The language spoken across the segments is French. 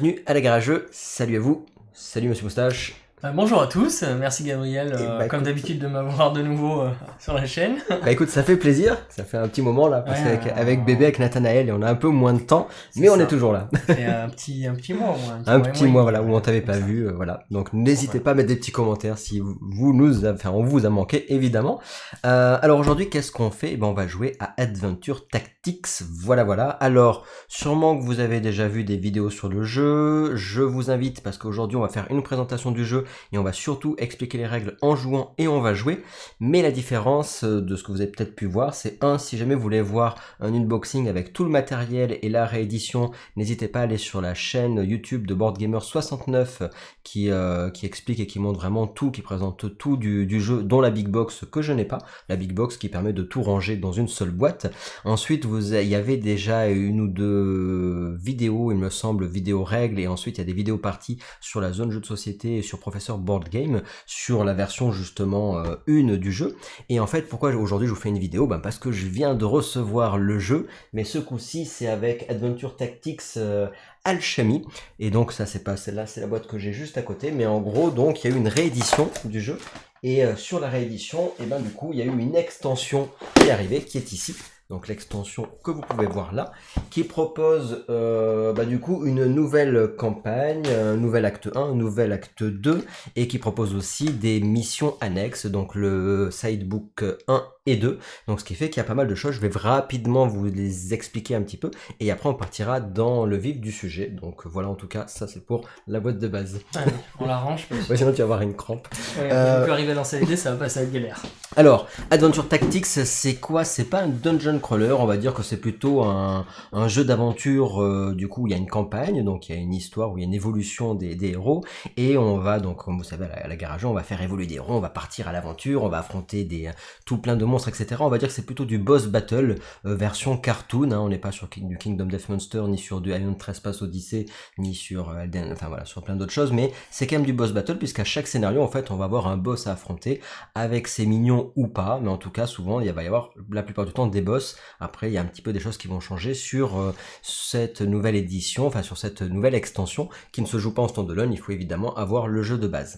bienvenue à la Garageux. Salut à vous, salut Monsieur Moustache. Bonjour à tous, merci Gabriel, comme d'habitude de m'avoir de nouveau sur la chaîne. Bah écoute, ça fait plaisir, ça fait un petit moment là, parce avec bébé, avec Nathanaël, et on a un peu moins de temps, mais on est toujours là. Et un petit mois au moins. Un petit mois, voilà, où on t'avait pas vu, voilà. Donc n'hésitez pas à mettre des petits commentaires si on vous a manqué, évidemment. Alors aujourd'hui, qu'est-ce qu'on fait? Eh ben, on va jouer à Adventure Tactics, voilà. Alors, sûrement que vous avez déjà vu des vidéos sur le jeu, je vous invite, parce qu'aujourd'hui on va faire une présentation du jeu, et on va surtout expliquer les règles en jouant et on va jouer. Mais la différence de ce que vous avez peut-être pu voir, c'est si jamais vous voulez voir un unboxing avec tout le matériel et la réédition, n'hésitez pas à aller sur la chaîne YouTube de BoardGamer69 qui explique et qui montre vraiment tout, qui présente tout du jeu, dont la Big Box que je n'ai pas, la Big Box qui permet de tout ranger dans une seule boîte. Ensuite, il y avait déjà une ou deux vidéos, il me semble, vidéos règles, et ensuite il y a des vidéos parties sur la zone jeu de société et sur Professeur Board Game, sur la version justement 1 du jeu. Et en fait, pourquoi aujourd'hui je vous fais une vidéo? Parce que je viens de recevoir le jeu, mais ce coup-ci c'est avec Adventure Tactics Alchemy, et donc ça c'est pas celle-là, c'est la boîte que j'ai juste à côté, mais en gros donc il y a eu une réédition du jeu, et sur la réédition, et du coup il y a eu une extension qui est arrivée, qui est ici. Donc l'extension que vous pouvez voir là, qui propose du coup une nouvelle campagne, un nouvel acte 1, un nouvel acte 2, et qui propose aussi des missions annexes, donc le sidebook 1 et 2, donc ce qui fait qu'il y a pas mal de choses. Je vais rapidement vous les expliquer un petit peu, et après on partira dans le vif du sujet. Donc voilà, en tout cas, ça c'est pour la boîte de base. Allez, on la range. Ouais, sinon tu vas avoir une crampe. Ouais, on peut arriver à lancer l'idée, ça va passer à galère. Alors, Adventure Tactics, c'est quoi? C'est pas un dungeon crawler, on va dire que c'est plutôt un jeu d'aventure, du coup il y a une campagne, donc il y a une histoire où il y a une évolution des héros, et on va donc, comme vous savez, à la Garageux, on va faire évoluer des héros, on va partir à l'aventure, on va affronter tout plein de monstres, etc. On va dire que c'est plutôt du boss battle, version cartoon, hein, on n'est pas sur du Kingdom Death Monster, ni sur du Iron Trespass Odyssey, ni sur Elden, enfin voilà, sur plein d'autres choses, mais c'est quand même du boss battle, puisqu'à chaque scénario, en fait, on va avoir un boss à affronter, avec ses minions ou pas, mais en tout cas souvent il va y avoir la plupart du temps des boss. Après il y a un petit peu des choses qui vont changer sur cette nouvelle édition, enfin sur cette nouvelle extension qui ne se joue pas en standalone. Il faut évidemment avoir le jeu de base.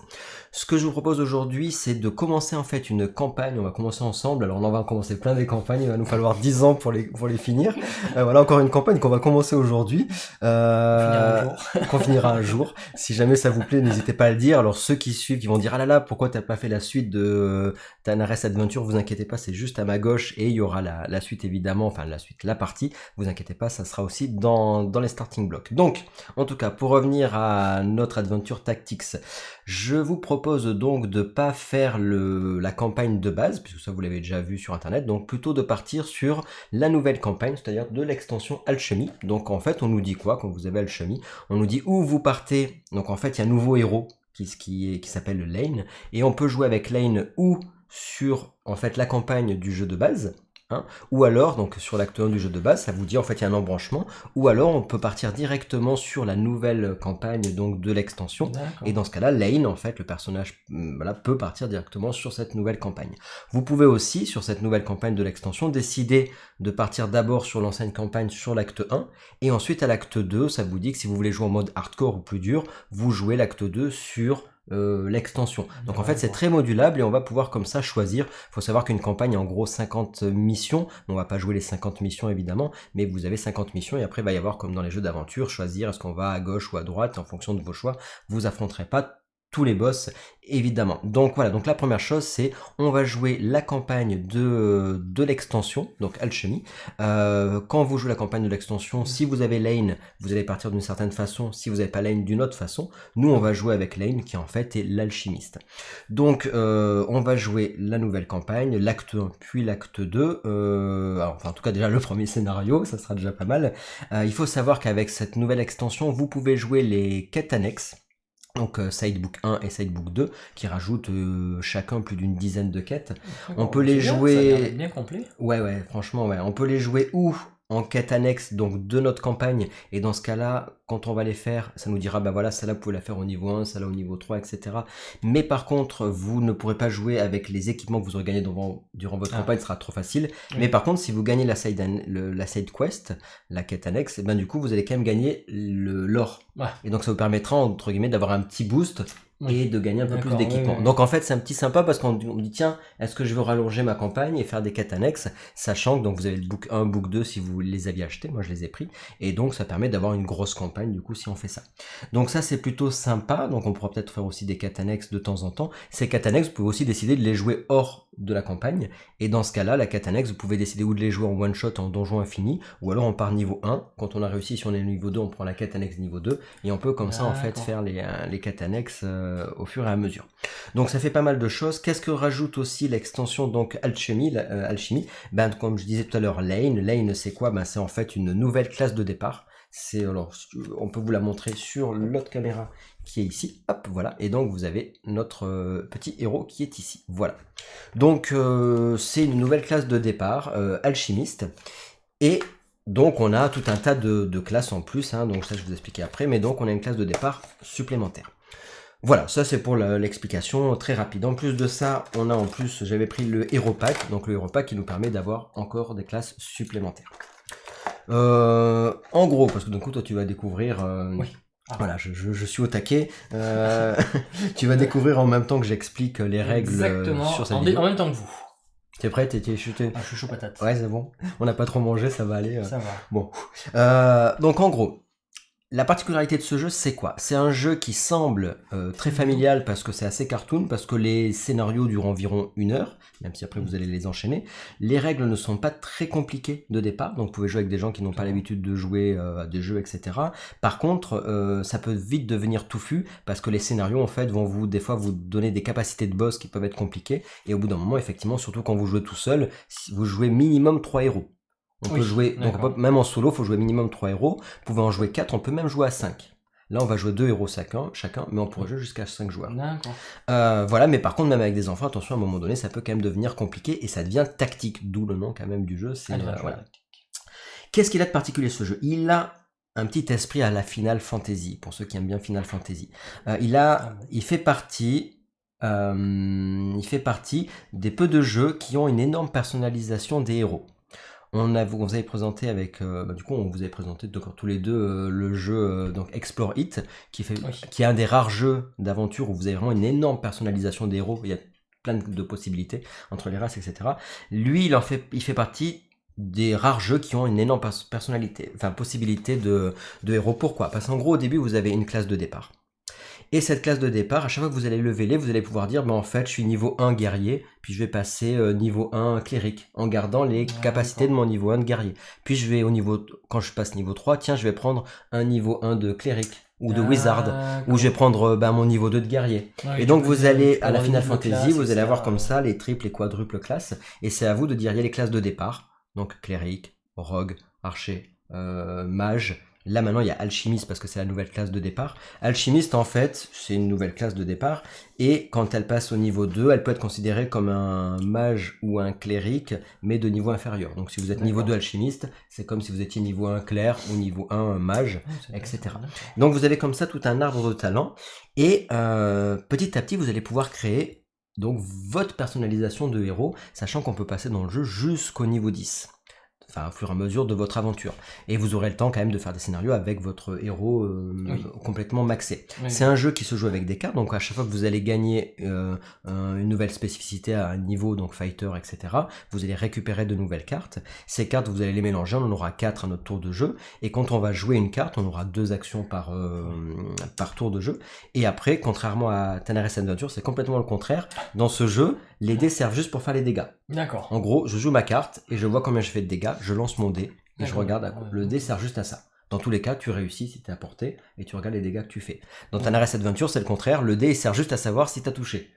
Ce que je vous propose aujourd'hui, c'est de commencer en fait une campagne. On va commencer ensemble, alors on va commencer plein des campagnes, il va nous falloir 10 ans pour les finir. Voilà encore une campagne qu'on va commencer aujourd'hui, qu'on finira un jour. Si jamais ça vous plaît, n'hésitez pas à le dire. Alors ceux qui suivent, qui vont dire ah là là, pourquoi t'as pas fait la suite de Tanares Adventure, vous inquiétez pas, c'est juste à ma gauche, et il y aura la suite évidemment, enfin la partie, vous inquiétez pas, ça sera aussi dans les starting blocks. Donc, en tout cas, pour revenir à notre Adventure Tactics, je vous propose donc de pas faire la campagne de base, puisque ça vous l'avez déjà vu sur internet, donc plutôt de partir sur la nouvelle campagne, c'est-à-dire de l'extension Alchemy. Donc en fait, on nous dit quoi quand vous avez Alchemy? On nous dit où vous partez, donc en fait il y a un nouveau héros qui s'appelle Lane, et on peut jouer avec Lane ou sur en fait la campagne du jeu de base, hein, ou alors donc sur l'acte 1 du jeu de base, ça vous dit en fait il y a un embranchement, ou alors on peut partir directement sur la nouvelle campagne donc de l'extension, et dans ce cas-là Lane en fait le personnage peut partir directement sur cette nouvelle campagne. Vous pouvez aussi sur cette nouvelle campagne de l'extension décider de partir d'abord sur l'ancienne campagne sur l'acte 1, et ensuite à l'acte 2 ça vous dit que si vous voulez jouer en mode hardcore ou plus dur, vous jouez l'acte 2 sur l'extension. Donc en fait c'est très modulable, et on va pouvoir comme ça choisir. Il faut savoir qu'une campagne a en gros 50 missions, on va pas jouer les 50 missions évidemment, mais vous avez 50 missions, et après il va y avoir comme dans les jeux d'aventure, choisir est-ce qu'on va à gauche ou à droite, en fonction de vos choix. Vous affronterez pas tous les boss évidemment. Donc voilà, donc la première chose c'est on va jouer la campagne de l'extension, donc Alchemy. Quand vous jouez la campagne de l'extension, si vous avez Lane, vous allez partir d'une certaine façon, si vous n'avez pas Lane, d'une autre façon. Nous on va jouer avec Lane qui en fait est l'alchimiste. Donc on va jouer la nouvelle campagne, l'acte 1 puis l'acte 2, en tout cas déjà le premier scénario, ça sera déjà pas mal. Il faut savoir qu'avec cette nouvelle extension, vous pouvez jouer les quêtes annexes. Donc Sidebook 1 et Sidebook 2 qui rajoutent chacun plus d'une dizaine de quêtes. On peut les jouer... Ça bien complet. Ouais, franchement, ouais. On peut les jouer ou en quête annexe donc de notre campagne, et dans ce cas-là, quand on va les faire, ça nous dira, bah voilà, celle-là vous pouvez la faire au niveau 1, celle-là au niveau 3, etc. Mais par contre, vous ne pourrez pas jouer avec les équipements que vous aurez gagnés durant votre campagne, ce sera trop facile. Mais par contre, si vous gagnez la side quest, la quête annexe, ben du coup, vous allez quand même gagner l'or. Ouais. Et donc ça vous permettra, entre guillemets, d'avoir un petit boost et de gagner un peu plus D'accord, d'équipement. oui. Donc en fait, c'est un petit sympa parce qu'on me dit, tiens, est-ce que je veux rallonger ma campagne et faire des quêtes annexes, sachant que donc vous avez le book 1, book 2 si vous les aviez achetés, moi je les ai pris, et donc ça permet d'avoir une grosse campagne du coup si on fait ça. Donc ça c'est plutôt sympa, donc on pourra peut-être faire aussi des quêtes annexes de temps en temps. Ces quêtes annexes, vous pouvez aussi décider de les jouer hors de la campagne, et dans ce cas-là, la quête annexe, vous pouvez décider ou de les jouer en one shot en donjon infini, ou alors on part niveau 1, quand on a réussi, si on est niveau 2, on prend la quête annexe niveau 2, et on peut comme ça en fait faire les quêtes annexes au fur et à mesure. Donc ça fait pas mal de choses. Qu'est-ce que rajoute aussi l'extension donc alchimie, ben, comme je disais tout à l'heure, Lane c'est quoi? Ben, c'est en fait une nouvelle classe de départ. Alors, on peut vous la montrer sur l'autre caméra qui est ici, hop, voilà, et donc vous avez notre petit héros qui est ici, voilà. Donc c'est une nouvelle classe de départ, alchimiste, et donc on a tout un tas de classes en plus, hein, donc ça je vais vous expliquer après, mais donc on a une classe de départ supplémentaire. Voilà, ça c'est pour l'explication très rapide. En plus de ça, on a en plus, j'avais pris le Hero Pack, donc le Hero Pack qui nous permet d'avoir encore des classes supplémentaires. En gros, parce que du coup toi tu vas découvrir... Oui. Voilà, je suis au taquet. Tu vas découvrir en même temps que j'explique les règles sur cette vidéo. En même temps que vous. T'es prêt? T'es chuté? Je suis chaud patate. Ouais, c'est bon. On n'a pas trop mangé, ça va aller. Ça va. Bon. Donc en gros, la particularité de ce jeu, c'est quoi? C'est un jeu qui semble très familial parce que c'est assez cartoon, parce que les scénarios durent environ 1 heure, même si après vous allez les enchaîner. Les règles ne sont pas très compliquées de départ, donc vous pouvez jouer avec des gens qui n'ont pas l'habitude de jouer à des jeux, etc. Par contre, ça peut vite devenir touffu, parce que les scénarios, en fait, vont des fois vous donner des capacités de boss qui peuvent être compliquées, et au bout d'un moment, effectivement, surtout quand vous jouez tout seul, vous jouez minimum 3 héros. On peut jouer, donc même en solo, il faut jouer minimum 3 héros. Vous pouvez en jouer 4, on peut même jouer à 5. Là, on va jouer 2 héros chacun, mais on pourrait jouer jusqu'à 5 joueurs. Voilà, mais par contre, même avec des enfants, attention, à un moment donné, ça peut quand même devenir compliqué et ça devient tactique, d'où le nom quand même du jeu. Voilà. Qu'est-ce qu'il a de particulier ce jeu? Il a un petit esprit à la Final Fantasy, pour ceux qui aiment bien Final Fantasy. Il fait partie des peu de jeux qui ont une énorme personnalisation des héros. On vous avait présenté avec, du coup, on vous avait présenté tous les deux le jeu donc Explore It, qui est un des rares jeux d'aventure où vous avez vraiment une énorme personnalisation des héros. Il y a plein de possibilités entre les races, etc. Lui, il fait partie des rares jeux qui ont une énorme possibilité de héros. Pourquoi? Parce qu'en gros, au début, vous avez une classe de départ. Et cette classe de départ, à chaque fois que vous allez leveler, vous allez pouvoir dire, en fait, je suis niveau 1 guerrier, puis je vais passer niveau 1 cléric, en gardant les capacités de mon niveau 1 de guerrier. Puis je vais quand je passe niveau 3, tiens, je vais prendre un niveau 1 de cléric, ou de wizard, ou je vais prendre mon niveau 2 de guerrier. Et donc vous allez, à la Final Fantasy, vous allez avoir comme ça les triples et quadruples classes, et c'est à vous de dire, il y a les classes de départ, donc cléric, rogue, archer, mage. Là maintenant il y a alchimiste parce que c'est la nouvelle classe de départ. Alchimiste en fait c'est une nouvelle classe de départ et quand elle passe au niveau 2 elle peut être considérée comme un mage ou un cléric mais de niveau inférieur. Donc si vous êtes niveau 2 alchimiste c'est comme si vous étiez niveau 1 clerc ou niveau 1 mage, etc. Donc vous avez comme ça tout un arbre de talent et petit à petit vous allez pouvoir créer donc votre personnalisation de héros sachant qu'on peut passer dans le jeu jusqu'au niveau 10. Enfin, au fur et à mesure de votre aventure. Et vous aurez le temps quand même de faire des scénarios avec votre héros complètement maxé. C'est un jeu qui se joue avec des cartes, donc à chaque fois que vous allez gagner une nouvelle spécificité à un niveau, donc fighter, etc., vous allez récupérer de nouvelles cartes. Ces cartes, vous allez les mélanger, on en aura 4 à notre tour de jeu, et quand on va jouer une carte, on aura 2 actions par tour de jeu. Et après, contrairement à Tanaris Adventure, c'est complètement le contraire. Dans ce jeu, les dés servent juste pour faire les dégâts. D'accord. En gros, je joue ma carte et je vois combien je fais de dégâts, je lance mon dé et je regarde le dé sert juste à ça. Dans tous les cas, tu réussis si t'es à portée et tu regardes les dégâts que tu fais. Dans Tanaris Adventure, c'est le contraire, le dé sert juste à savoir si t'as touché.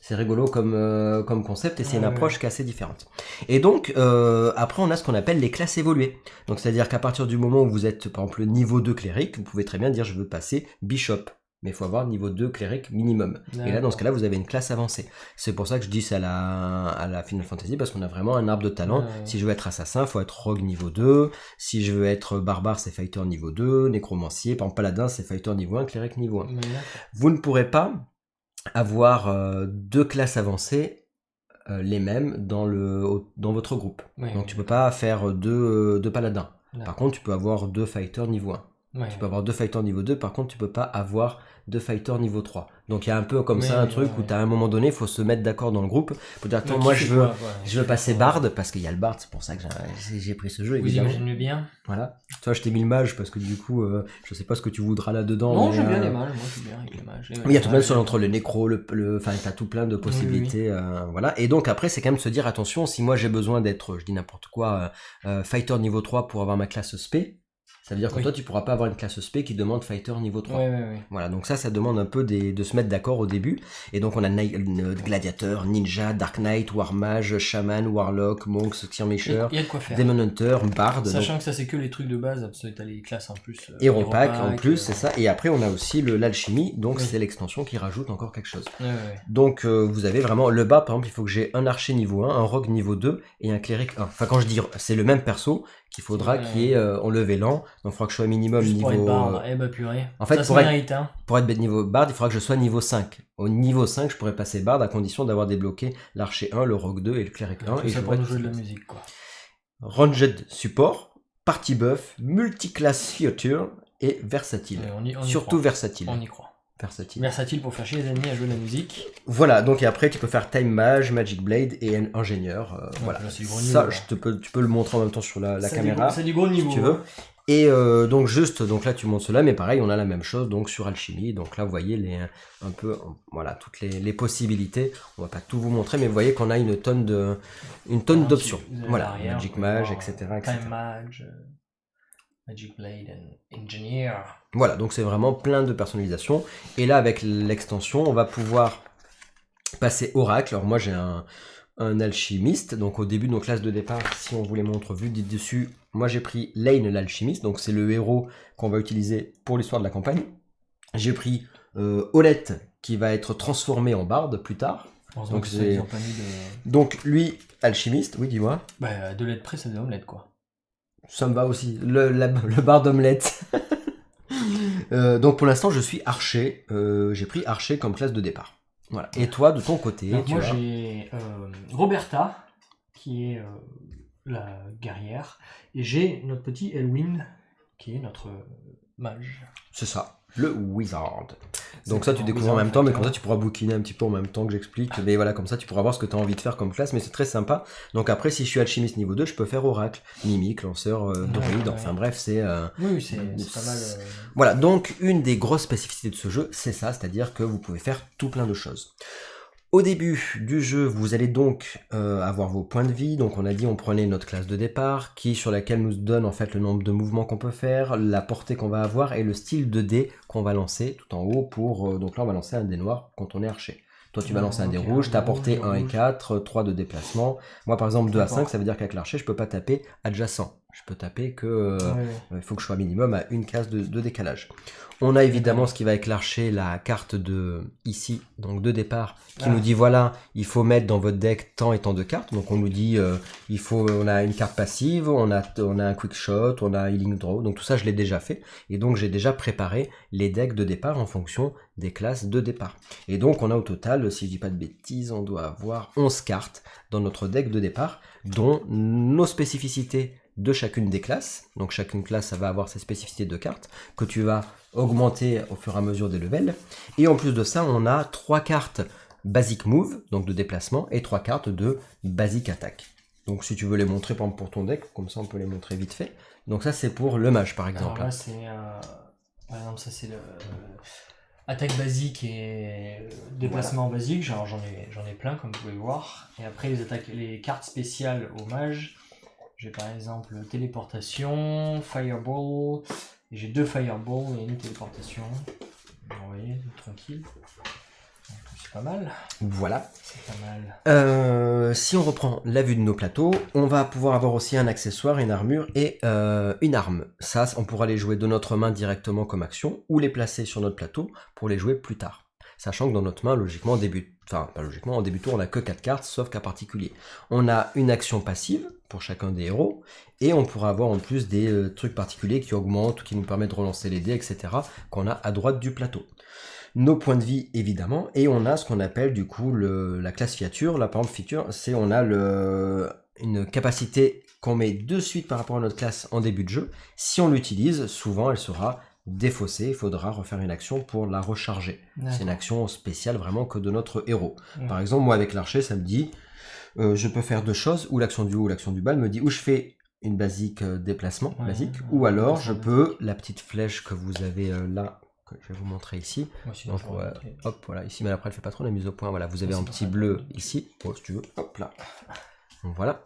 C'est rigolo comme concept et c'est une approche qui est assez différente. Et donc, après, on a ce qu'on appelle les classes évoluées. Donc, c'est-à-dire qu'à partir du moment où vous êtes, par exemple, niveau 2 cléric, vous pouvez très bien dire je veux passer bishop. Mais il faut avoir niveau 2 cléric minimum. Et là, dans ce cas-là, vous avez une classe avancée. C'est pour ça que je dis ça à la Final Fantasy, parce qu'on a vraiment un arbre de talent. Si je veux être assassin, il faut être rogue niveau 2. Si je veux être barbare, c'est fighter niveau 2. Nécromancier, par exemple, paladin, c'est fighter niveau 1, cléric niveau 1. Vous ne pourrez pas avoir 2 classes avancées les mêmes dans votre groupe. Donc tu peux pas faire deux paladins. Par contre, tu peux avoir 2 fighters niveau 1. Ouais. Tu peux avoir 2 fighters niveau 2, par contre tu peux pas avoir 2 fighters niveau 3. Donc il y a un peu comme ça un truc où à un moment donné il faut se mettre d'accord dans le groupe pour dire attends, moi je veux passer Bard parce qu'il y a le Bard, c'est pour ça que j'ai pris ce jeu. Vous imaginez bien. Voilà. Toi je t'ai mis le mage parce que du coup je sais pas ce que tu voudras là-dedans. Non, j'aime bien les mages, moi je suis bien avec les mages. Il y a tout plein de choses entre le nécro, enfin t'as tout plein de possibilités. Voilà. Et donc après c'est quand même se dire attention, si moi j'ai besoin d'être, je dis n'importe quoi, fighter niveau 3 pour avoir ma classe spé, ça veut dire que toi, tu pourras pas avoir une classe spé qui demande fighter niveau 3. Oui. Voilà, donc ça demande un peu de se mettre d'accord au début. Et donc on a gladiateur, ninja, dark knight, war mage, shaman, warlock, monk, skirmisher, il y a de quoi faire. demon hunter, bard. Sachant que ça c'est que les trucs de base, parce que t'as les classes en plus. Hero pack en plus, c'est ça. Et après on a aussi l'alchimie, donc c'est l'extension qui rajoute encore quelque chose. Donc vous avez vraiment le bas, par exemple, il faut que j'ai un archer niveau 1, un rogue niveau 2 et un cléric 1. Enfin quand je dis c'est le même perso, qu'il faudra qu'il y ait en level lent, donc il faudra que je sois minimum juste niveau... Pour être bard, purée. En fait, ça pour être niveau bard, il faudra que je sois niveau 5. Au niveau 5, je pourrais passer bard à condition d'avoir débloqué l'archer 1, le rogue 2 et le cléric 1. Et ça pour nous jouer de la musique, quoi. Ranged support, party buff, multiclass feature et versatile. Surtout versatile. On y croit. Versatile pour faire chier les ennemis à jouer de la musique. Voilà, donc et après tu peux faire Time Mage, Magic Blade et Ingénieur. Voilà. Là, niveau, ça, tu peux le montrer en même temps sur la caméra. C'est du gros niveau. Si tu veux. Et donc là tu montes cela, mais pareil on a la même chose donc sur alchimie. Donc là vous voyez voilà toutes les possibilités. On va pas tout vous montrer, mais vous voyez qu'on a une tonne d'options. Voilà, Magic Mage, etc. Time Mage. Magic Blade and Engineer. Voilà, donc c'est vraiment plein de personnalisation. Et là, avec l'extension, on va pouvoir passer Oracle. Alors moi, j'ai un alchimiste. Donc au début de nos classes de départ, si on vous les montre vu dessus, moi j'ai pris Lane l'alchimiste. Donc c'est le héros qu'on va utiliser pour l'histoire de la campagne. J'ai pris Olette, qui va être transformé en barde plus tard. Donc lui, alchimiste, oui, dis-moi. De l'aide près, ça devient omelette, quoi. Ça me va aussi, le bar d'omelette. Donc pour l'instant je suis archer, j'ai pris archer comme classe de départ. Voilà. Et toi de ton côté moi j'ai Roberta qui est la guerrière et j'ai notre petit Elwyn qui est notre mage. C'est ça, le wizard. Donc ça tu découvres en même temps, mais comme ça tu pourras bouquiner un petit peu en même temps que j'explique. Mais voilà, comme ça tu pourras voir ce que tu as envie de faire comme classe, mais c'est très sympa. Donc après si je suis alchimiste niveau 2, je peux faire oracle, mimique, lanceur, druide, enfin bref c'est... Oui, c'est pas mal... Voilà, donc une des grosses spécificités de ce jeu, c'est ça, c'est-à-dire que vous pouvez faire tout plein de choses. Au début du jeu, vous allez donc avoir vos points de vie. Donc on a dit on prenait notre classe de départ, sur laquelle nous donne en fait le nombre de mouvements qu'on peut faire, la portée qu'on va avoir et le style de dé qu'on va lancer tout en haut pour... donc là on va lancer un dé noir quand on est archer. Toi tu vas lancer un dé rouge, ta portée 1 et 4, 3 de déplacement. Moi par exemple 2 à 5, ça veut dire qu'avec l'archer je peux pas taper adjacent. Je peux taper que... il faut que je sois minimum à une case de décalage. On a évidemment ce qui va avec l'archer, la carte ici, donc de départ, qui nous dit voilà, il faut mettre dans votre deck tant et tant de cartes. Donc on nous dit on a une carte passive, on a un quick shot, on a healing draw. Donc tout ça je l'ai déjà fait. Et donc j'ai déjà préparé les decks de départ en fonction des classes de départ. Et donc on a au total, si je dis pas de bêtises, on doit avoir 11 cartes dans notre deck de départ, dont nos spécificités de chacune des classes. Donc chacune classe, ça va avoir ses spécificités de cartes que tu vas augmenter au fur et à mesure des levels. Et en plus de ça, on a 3 cartes basic move, donc de déplacement, et 3 cartes de basic attaque. Donc si tu veux les montrer par exemple pour ton deck, comme ça on peut les montrer vite fait. Donc ça c'est pour le mage par exemple. Alors là c'est par exemple ça c'est le attaque basique et déplacement basique. Genre j'en ai plein comme vous pouvez voir. Et après les cartes spéciales au mage. J'ai par exemple téléportation, fireball, et j'ai 2 fireballs et une téléportation. Vous voyez, tranquille. C'est pas mal. Voilà. C'est pas mal. Si on reprend la vue de nos plateaux, on va pouvoir avoir aussi un accessoire, une armure et une arme. Ça, on pourra les jouer de notre main directement comme action ou les placer sur notre plateau pour les jouer plus tard. Sachant que dans notre main, logiquement, en début de tour, on n'a que 4 cartes, sauf cas particulier. On a une action passive pour chacun des héros, et on pourra avoir en plus des trucs particuliers qui augmentent, qui nous permettent de relancer les dés, etc., qu'on a à droite du plateau. Nos points de vie, évidemment, et on a ce qu'on appelle du coup la classe feature. Là, par exemple, feature, on a une capacité qu'on met de suite par rapport à notre classe en début de jeu. Si on l'utilise, souvent elle sera défaussée, il faudra refaire une action pour la recharger. C'est une action spéciale vraiment que de notre héros. Par exemple, moi avec l'archer, ça me dit, je peux faire deux choses, ou l'action du haut ou l'action du bas, elle me dit où je fais une basique déplacement, basique, ou alors je peux, la petite flèche que vous avez là, que je vais vous montrer ici. Donc, hop, voilà, ici, mais après elle fait pas trop la mise au point. Voilà, vous avez un petit bleu ici, si tu veux, hop là. Donc voilà.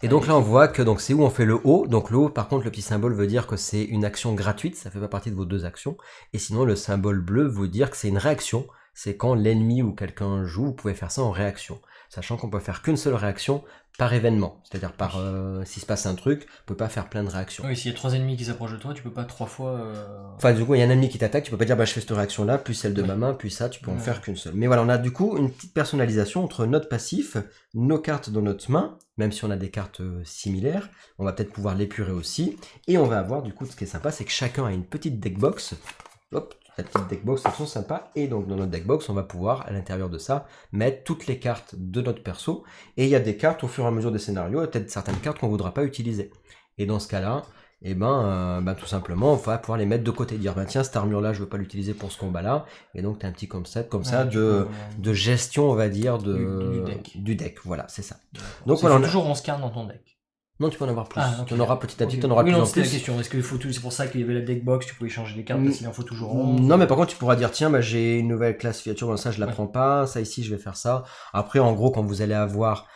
Et donc là on voit que c'est où on fait le haut. Donc le haut, par contre, le petit symbole veut dire que c'est une action gratuite, ça fait pas partie de vos deux actions. Et sinon le symbole bleu veut dire que c'est une réaction. C'est quand l'ennemi ou quelqu'un joue, vous pouvez faire ça en réaction. Sachant qu'on peut faire qu'une seule réaction par événement. C'est-à-dire par s'il se passe un truc, vous pouvez pas faire plein de réactions. Oui, s'il y a 3 ennemis qui s'approchent de toi, tu peux pas 3 fois... Enfin, du coup, il y a un ennemi qui t'attaque, tu peux pas dire je fais cette réaction-là, puis celle de ma main, puis ça, tu peux en faire qu'une seule. Mais voilà, on a du coup une petite personnalisation entre notre passif, nos cartes dans notre main, même si on a des cartes similaires, on va peut-être pouvoir l'épurer aussi, et on va avoir du coup, ce qui est sympa, c'est que chacun a une petite deckbox. Hop, la petite deckbox, elles sont sympas, et donc dans notre deckbox, on va pouvoir, à l'intérieur de ça, mettre toutes les cartes de notre perso, et il y a des cartes, au fur et à mesure des scénarios, peut-être certaines cartes qu'on voudra pas utiliser. Et dans ce cas-là, tout simplement, on va pouvoir les mettre de côté, dire tiens, cette armure-là, je veux pas l'utiliser pour ce combat-là, et donc tu as un petit concept comme ça de gestion, on va dire, du deck. Voilà, c'est ça. Donc voilà, toujours 11 cartes dans ton deck. Non, tu peux en avoir plus. Tu en auras petit à petit, tu en auras plus en plus. C'était la question. Est-ce qu'il faut tout? C'est pour ça qu'il y avait la deck box, tu pouvais changer les cartes parce qu'il en faut toujours 11. Non, mais par contre, tu pourras dire tiens, j'ai une nouvelle classe feature, ça je la prends pas, ça ici je vais faire ça. Après, en gros, quand vous allez avoir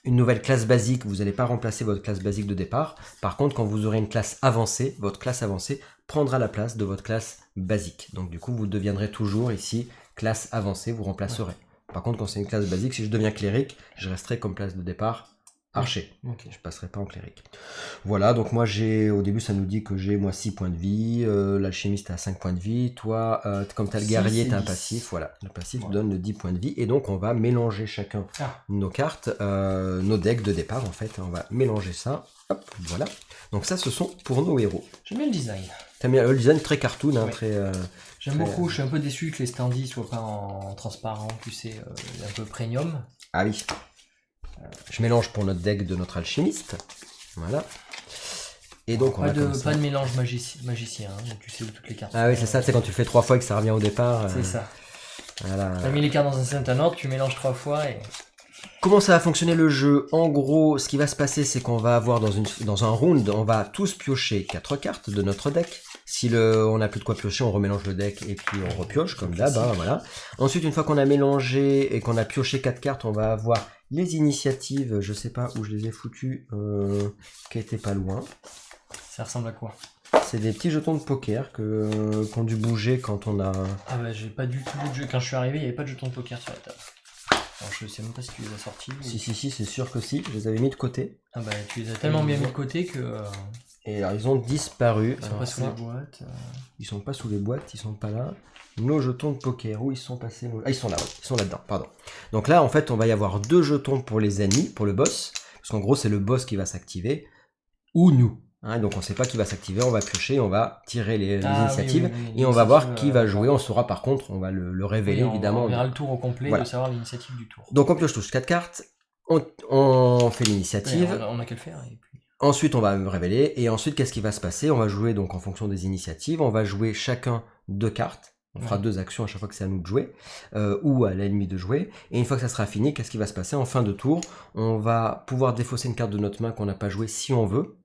une nouvelle classe basique, vous n'allez pas remplacer votre classe basique de départ. Par contre, quand vous aurez une classe avancée, votre classe avancée prendra la place de votre classe basique. Donc du coup, vous deviendrez toujours ici classe avancée, vous remplacerez. Par contre, quand c'est une classe basique, si je deviens cléric, je resterai comme classe de départ archer. Je passerai pas en cléric. Voilà, donc moi au début ça nous dit que j'ai 6 points de vie, l'alchimiste a 5 points de vie, toi comme tu as le guerrier, tu as un passif, voilà. Le passif donne le 10 points de vie, et donc on va mélanger chacun nos cartes, nos decks de départ en fait, on va mélanger ça, hop, voilà. Donc ça ce sont pour nos héros. J'aime bien le design. T'aimes bien le design très cartoon, hein, très... J'aime beaucoup, je suis un peu déçu que les standees soient pas en transparent, tu sais, un peu premium. Ah oui. Je mélange pour notre deck de notre alchimiste. Voilà. Et donc pas de mélange magicien, hein, donc tu sais où toutes les cartes. Ah oui, c'est ça, c'est quand tu le fais 3 fois et que ça revient au départ. C'est ça. Voilà. Tu as mis les cartes dans un certain ordre, tu mélanges 3 fois et... Comment ça va fonctionner le jeu? En gros, ce qui va se passer, c'est qu'on va avoir dans un round, on va tous piocher 4 cartes de notre deck. Si on n'a plus de quoi piocher, on remélange le deck et puis on repioche comme d'hab. Hein, voilà. Ensuite, une fois qu'on a mélangé et qu'on a pioché 4 cartes, on va avoir les initiatives. Je sais pas où je les ai foutues, qui étaient pas loin. Ça ressemble à quoi? C'est des petits jetons de poker qui ont dû bouger quand on a... Ah bah j'ai pas du tout de jeu. Quand je suis arrivé, il n'y avait pas de jetons de poker sur la table. Alors je sais même pas si tu les as sortis. Si, c'est sûr que si, je les avais mis de côté. Ah bah tu les as tellement bien mis de côté que... Et alors ils ont disparu. Ils sont pas sous les boîtes. Ils sont pas sous les boîtes, ils sont pas là. Nos jetons de poker, où ils sont passés? Ah, ils sont là, ils sont là-dedans, pardon. Donc là, en fait, on va y avoir 2 jetons pour les ennemis, pour le boss. Parce qu'en gros, c'est le boss qui va s'activer. Ou nous. Hein, donc on ne sait pas qui va s'activer, on va piocher, on va tirer les initiatives, et on va voir qui va jouer. On saura par contre, on va le révéler évidemment. On verra le tour au complet, de savoir l'initiative du tour. Donc on pioche tous 4 cartes, on fait l'initiative. On a qu'à le faire. Et puis... Ensuite on va révéler, et ensuite qu'est-ce qui va se passer? On va jouer donc en fonction des initiatives, on va jouer chacun 2 cartes. On fera 2 actions à chaque fois que c'est à nous de jouer, ou à l'ennemi de jouer. Et une fois que ça sera fini, qu'est-ce qui va se passer? En fin de tour, on va pouvoir défausser une carte de notre main qu'on n'a pas jouée si on veut.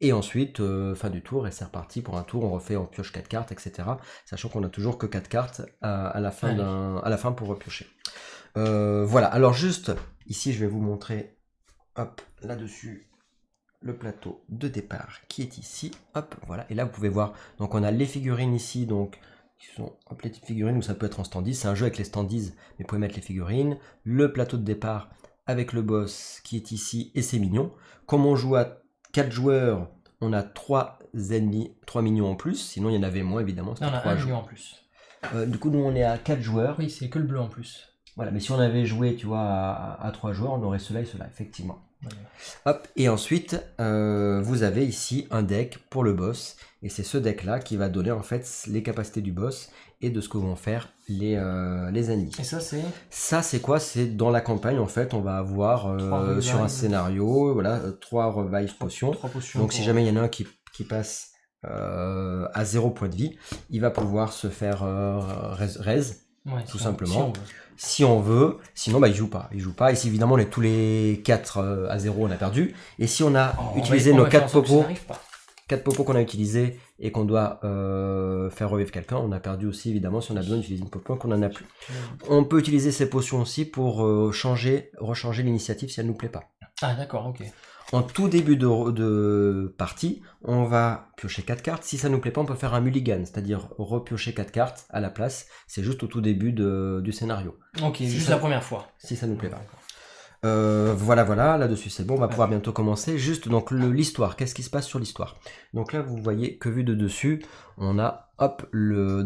Et ensuite, fin du tour, et c'est reparti pour un tour, on pioche 4 cartes, etc. Sachant qu'on a toujours que 4 cartes à la fin pour repiocher. Voilà, alors juste, ici je vais vous montrer, hop, là-dessus, le plateau de départ qui est ici, hop, voilà. Et là vous pouvez voir, donc on a les figurines ici, donc qui sont hop, les petites figurines, ou ça peut être en standees, c'est un jeu avec les standees, mais vous pouvez mettre les figurines, le plateau de départ avec le boss qui est ici, et c'est mignon. Comme on joue à 4 joueurs, on a 3 ennemis, 3 minions en plus, sinon il y en avait moins évidemment. Non, on a 1 mignon en plus. Du coup, nous on est à 4 joueurs. Oui, c'est que le bleu en plus. Voilà, mais si on avait joué, tu vois, à 3 joueurs, on aurait cela et cela, effectivement. Ouais. Hop, et ensuite, vous avez ici un deck pour le boss, et c'est ce deck-là qui va donner en fait les capacités du boss et de ce que vont faire les ennemis. Et ça, c'est Ça, c'est quoi? C'est dans la campagne, en fait, on va avoir Trois sur un revives. voilà, 3 revive potions. 3 potions. Donc si jamais il y en a un qui passe à 0 point de vie, il va pouvoir se faire raise, Ouais, tout si simplement. on veut. Si on veut, sinon il joue pas. Il joue pas. Et si évidemment on est tous les 4 à 0, on a perdu. Et si on a utilisé nos 4 popos, 4 popos qu'on a utilisés et qu'on doit faire revivre quelqu'un, on a perdu aussi évidemment si on a besoin d'utiliser une potion qu'on en a plus. On peut utiliser ces potions aussi pour recharger l'initiative si elle nous plaît pas. Ah d'accord, ok. En tout début de partie, on va piocher 4 cartes. Si ça nous plaît pas, on peut faire un mulligan, c'est-à-dire repiocher 4 cartes à la place. C'est juste au tout début du scénario. Ok, Si juste ça- la première fois. Si ça nous plaît pas. Voilà, là-dessus c'est bon, on va pouvoir bientôt commencer. Juste donc l'histoire, qu'est-ce qui se passe sur l'histoire? Donc là vous voyez que vu de dessus, on a le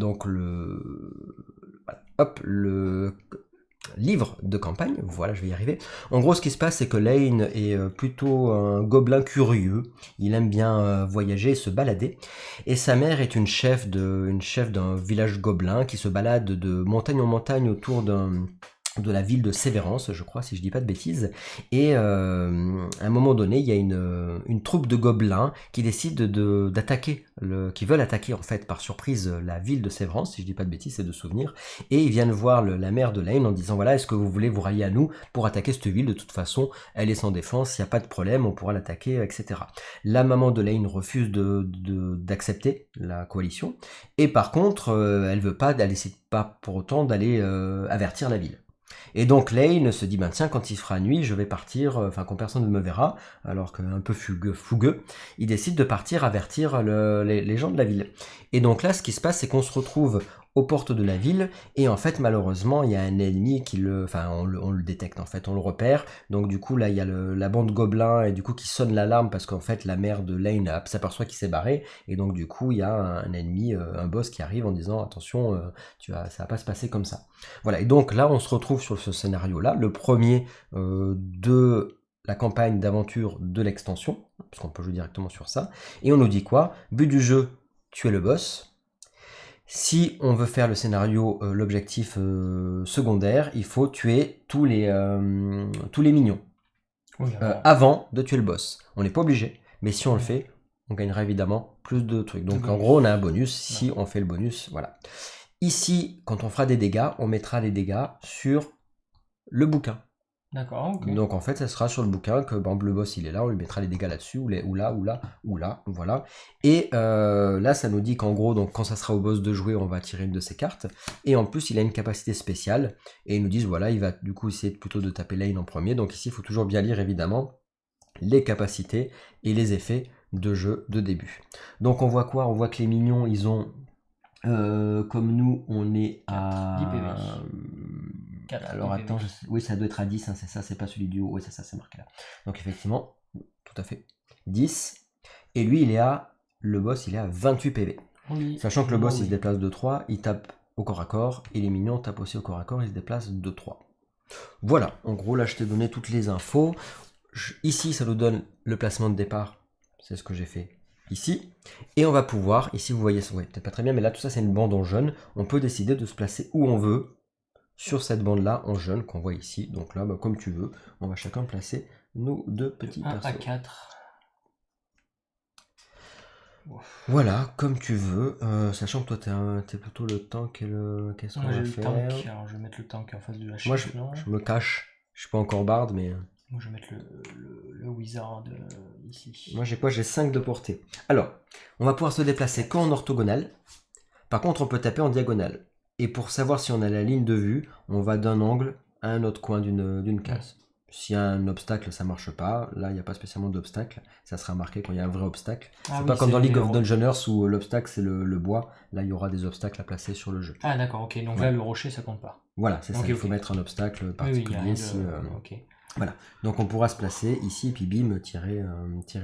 livre de campagne, voilà je vais y arriver. En gros ce qui se passe c'est que Lane est plutôt un gobelin curieux, il aime bien voyager et se balader, et sa mère est une chef d'un village gobelin qui se balade de montagne en montagne autour de la ville de Sévérance, je crois, si je dis pas de bêtises. Et à un moment donné, il y a une troupe de gobelins qui décident d'attaquer, qui veulent attaquer en fait par surprise la ville de Sévérance, si je dis pas de bêtises, c'est de souvenir. Et ils viennent voir la mère de Lane en disant voilà, est-ce que vous voulez vous rallier à nous pour attaquer cette ville? De toute façon, elle est sans défense, il n'y a pas de problème, on pourra l'attaquer, etc. La maman de Lane refuse d'accepter la coalition. Et par contre, elle décide pas pour autant d'aller avertir la ville. Et donc Lane se dit, ben tiens, quand il fera nuit, je vais partir, quand personne ne me verra, alors qu'un peu fougueux, il décide de partir avertir les gens de la ville. Et donc là, ce qui se passe, c'est qu'on se retrouve aux portes de la ville, et en fait, malheureusement, il y a un ennemi on le détecte, en fait, on le repère. Donc du coup, là, il y a la bande gobelin, et du coup, qui sonne l'alarme, parce qu'en fait, la mère de Lane s'aperçoit qu'il s'est barré, et donc du coup, il y a un ennemi, un boss qui arrive en disant, attention, ça va pas se passer comme ça. Voilà, et donc là, on se retrouve sur ce scénario-là, le premier de la campagne d'aventure de l'extension, parce qu'on peut jouer directement sur ça, et on nous dit quoi? But du jeu, tuer le boss. Si on veut faire le scénario, l'objectif secondaire, il faut tuer tous les mignons Oui, avant de tuer le boss. On n'est pas obligé, mais si on le fait, on gagnera évidemment plus de trucs. Donc en gros, on a un bonus si on fait le bonus, voilà. Ici, quand on fera des dégâts, on mettra les dégâts sur le bouquin. D'accord, ok. Donc en fait, ça sera sur le bouquin que le boss il est là, on lui mettra les dégâts là-dessus, ou là, voilà. Et là, ça nous dit qu'en gros, donc quand ça sera au boss de jouer, on va tirer une de ses cartes. Et en plus, il a une capacité spéciale. Et ils nous disent, voilà, il va du coup essayer plutôt de taper Lane en premier. Donc ici, il faut toujours bien lire évidemment les capacités et les effets de jeu de début. Donc on voit quoi? On voit que les mignons, ils ont... comme nous, on est à... 10 PV. 4, Alors attends, oui, ça doit être à 10, hein, c'est ça, c'est pas celui du haut. Oui, c'est ça, c'est marqué là. Donc effectivement, tout à fait. 10. Et lui, le boss, il est à 28 PV. Oui. Sachant que le boss, il se déplace de 3, il tape au corps à corps, et les mignons tapent aussi au corps à corps, ils se déplacent de 3. Voilà, en gros, là, je t'ai donné toutes les infos. Ici, ça nous donne le placement de départ. C'est ce que j'ai fait ici. Et on va pouvoir, ici, vous voyez, ouais, peut-être pas très bien, mais là, tout ça, c'est une bande en jaune. On peut décider de se placer où on veut sur cette bande-là en jaune qu'on voit ici. Donc là, comme tu veux, on va chacun placer nos deux petits persos. 1 à 4. Voilà, comme tu veux, sachant que toi t'es plutôt le tank et qu'est-ce qu'on Moi j'ai va le faire? tank, alors je vais mettre le tank en face de la Moi chef. je me cache, je suis pas encore bard, mais... Moi je vais mettre le wizard ici. Moi j'ai quoi? J'ai 5 de portée. Alors, on va pouvoir se déplacer qu'en orthogonale. Par contre, on peut taper en diagonale. Et pour savoir si on a la ligne de vue, on va d'un angle à un autre coin d'une case. S'il y a un obstacle, ça marche pas. Là, il n'y a pas spécialement d'obstacle. Ça sera marqué quand il y a un vrai obstacle. C'est pas comme dans League of Dungeoners où l'obstacle c'est le bois. Là, il y aura des obstacles à placer sur le jeu. Ah d'accord, ok. Donc là, le rocher, ça compte pas. Voilà, c'est ça. Il faut mettre un obstacle particulier. Voilà. Donc on pourra se placer ici, puis bim, tirer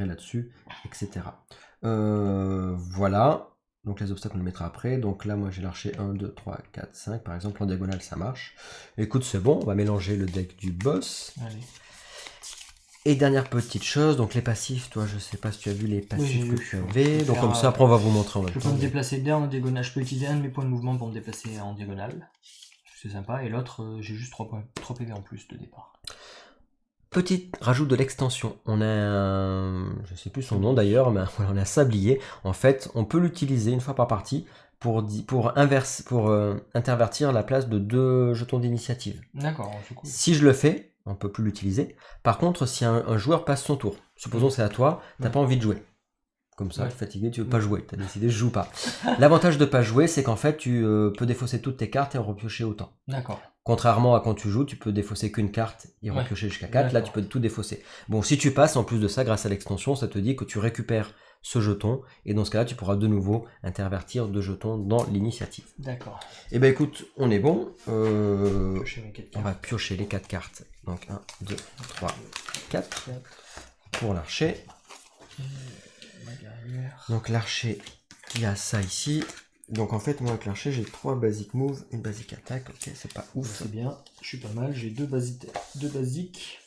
là-dessus, etc. Voilà. Donc les obstacles, on les mettra après. Donc là, moi, j'ai l'archer 1, 2, 3, 4, 5. Par exemple, en diagonale, ça marche. Écoute, c'est bon. On va mélanger le deck du boss. Allez. Et dernière petite chose, donc les passifs, toi je sais pas si tu as vu les passifs j'ai que vu. tu avais, donc Faire, comme ça après on va vous montrer en même Je peux temps. me déplacer d'un en diagonale. Je peux utiliser un de mes points de mouvement pour me déplacer en diagonale. C'est sympa. Et l'autre, j'ai juste 3 PV en plus de départ. Petit rajout de l'extension, on a un, je sais plus son nom d'ailleurs, mais voilà, on a un sablier. En fait, on peut l'utiliser une fois par partie pour intervertir la place de 2 jetons d'initiative. D'accord, c'est cool. Si je le fais, on peut plus l'utiliser. Par contre, si un joueur passe son tour, supposons c'est à toi, t'as pas envie de jouer. Comme ça, Ouais. t'es fatigué, tu veux pas jouer, t'as décidé je joue pas. L'avantage de pas jouer, c'est qu'en fait tu peux défausser toutes tes cartes et en repiocher autant. D'accord. Contrairement à quand tu joues, tu peux défausser qu'une carte et Ouais. repiocher jusqu'à 4, là D'accord. tu peux tout défausser. Bon, si tu passes, en plus de ça, grâce à l'extension, ça te dit que tu récupères ce jeton, et dans ce cas-là, tu pourras de nouveau intervertir 2 jetons dans l'initiative. D'accord. Et ben écoute, on est bon. Piocher mes 4 On cartes. va piocher les 4 cartes. Donc 1, 2, 3, 4 pour l'archer. Ma guerrière. Donc l'archer, il a ça ici. Donc en fait, moi avec l'archer, j'ai 3 basic moves, une basic attack. Ok, c'est pas ouf. C'est bien, je suis pas mal. J'ai 2 basiques.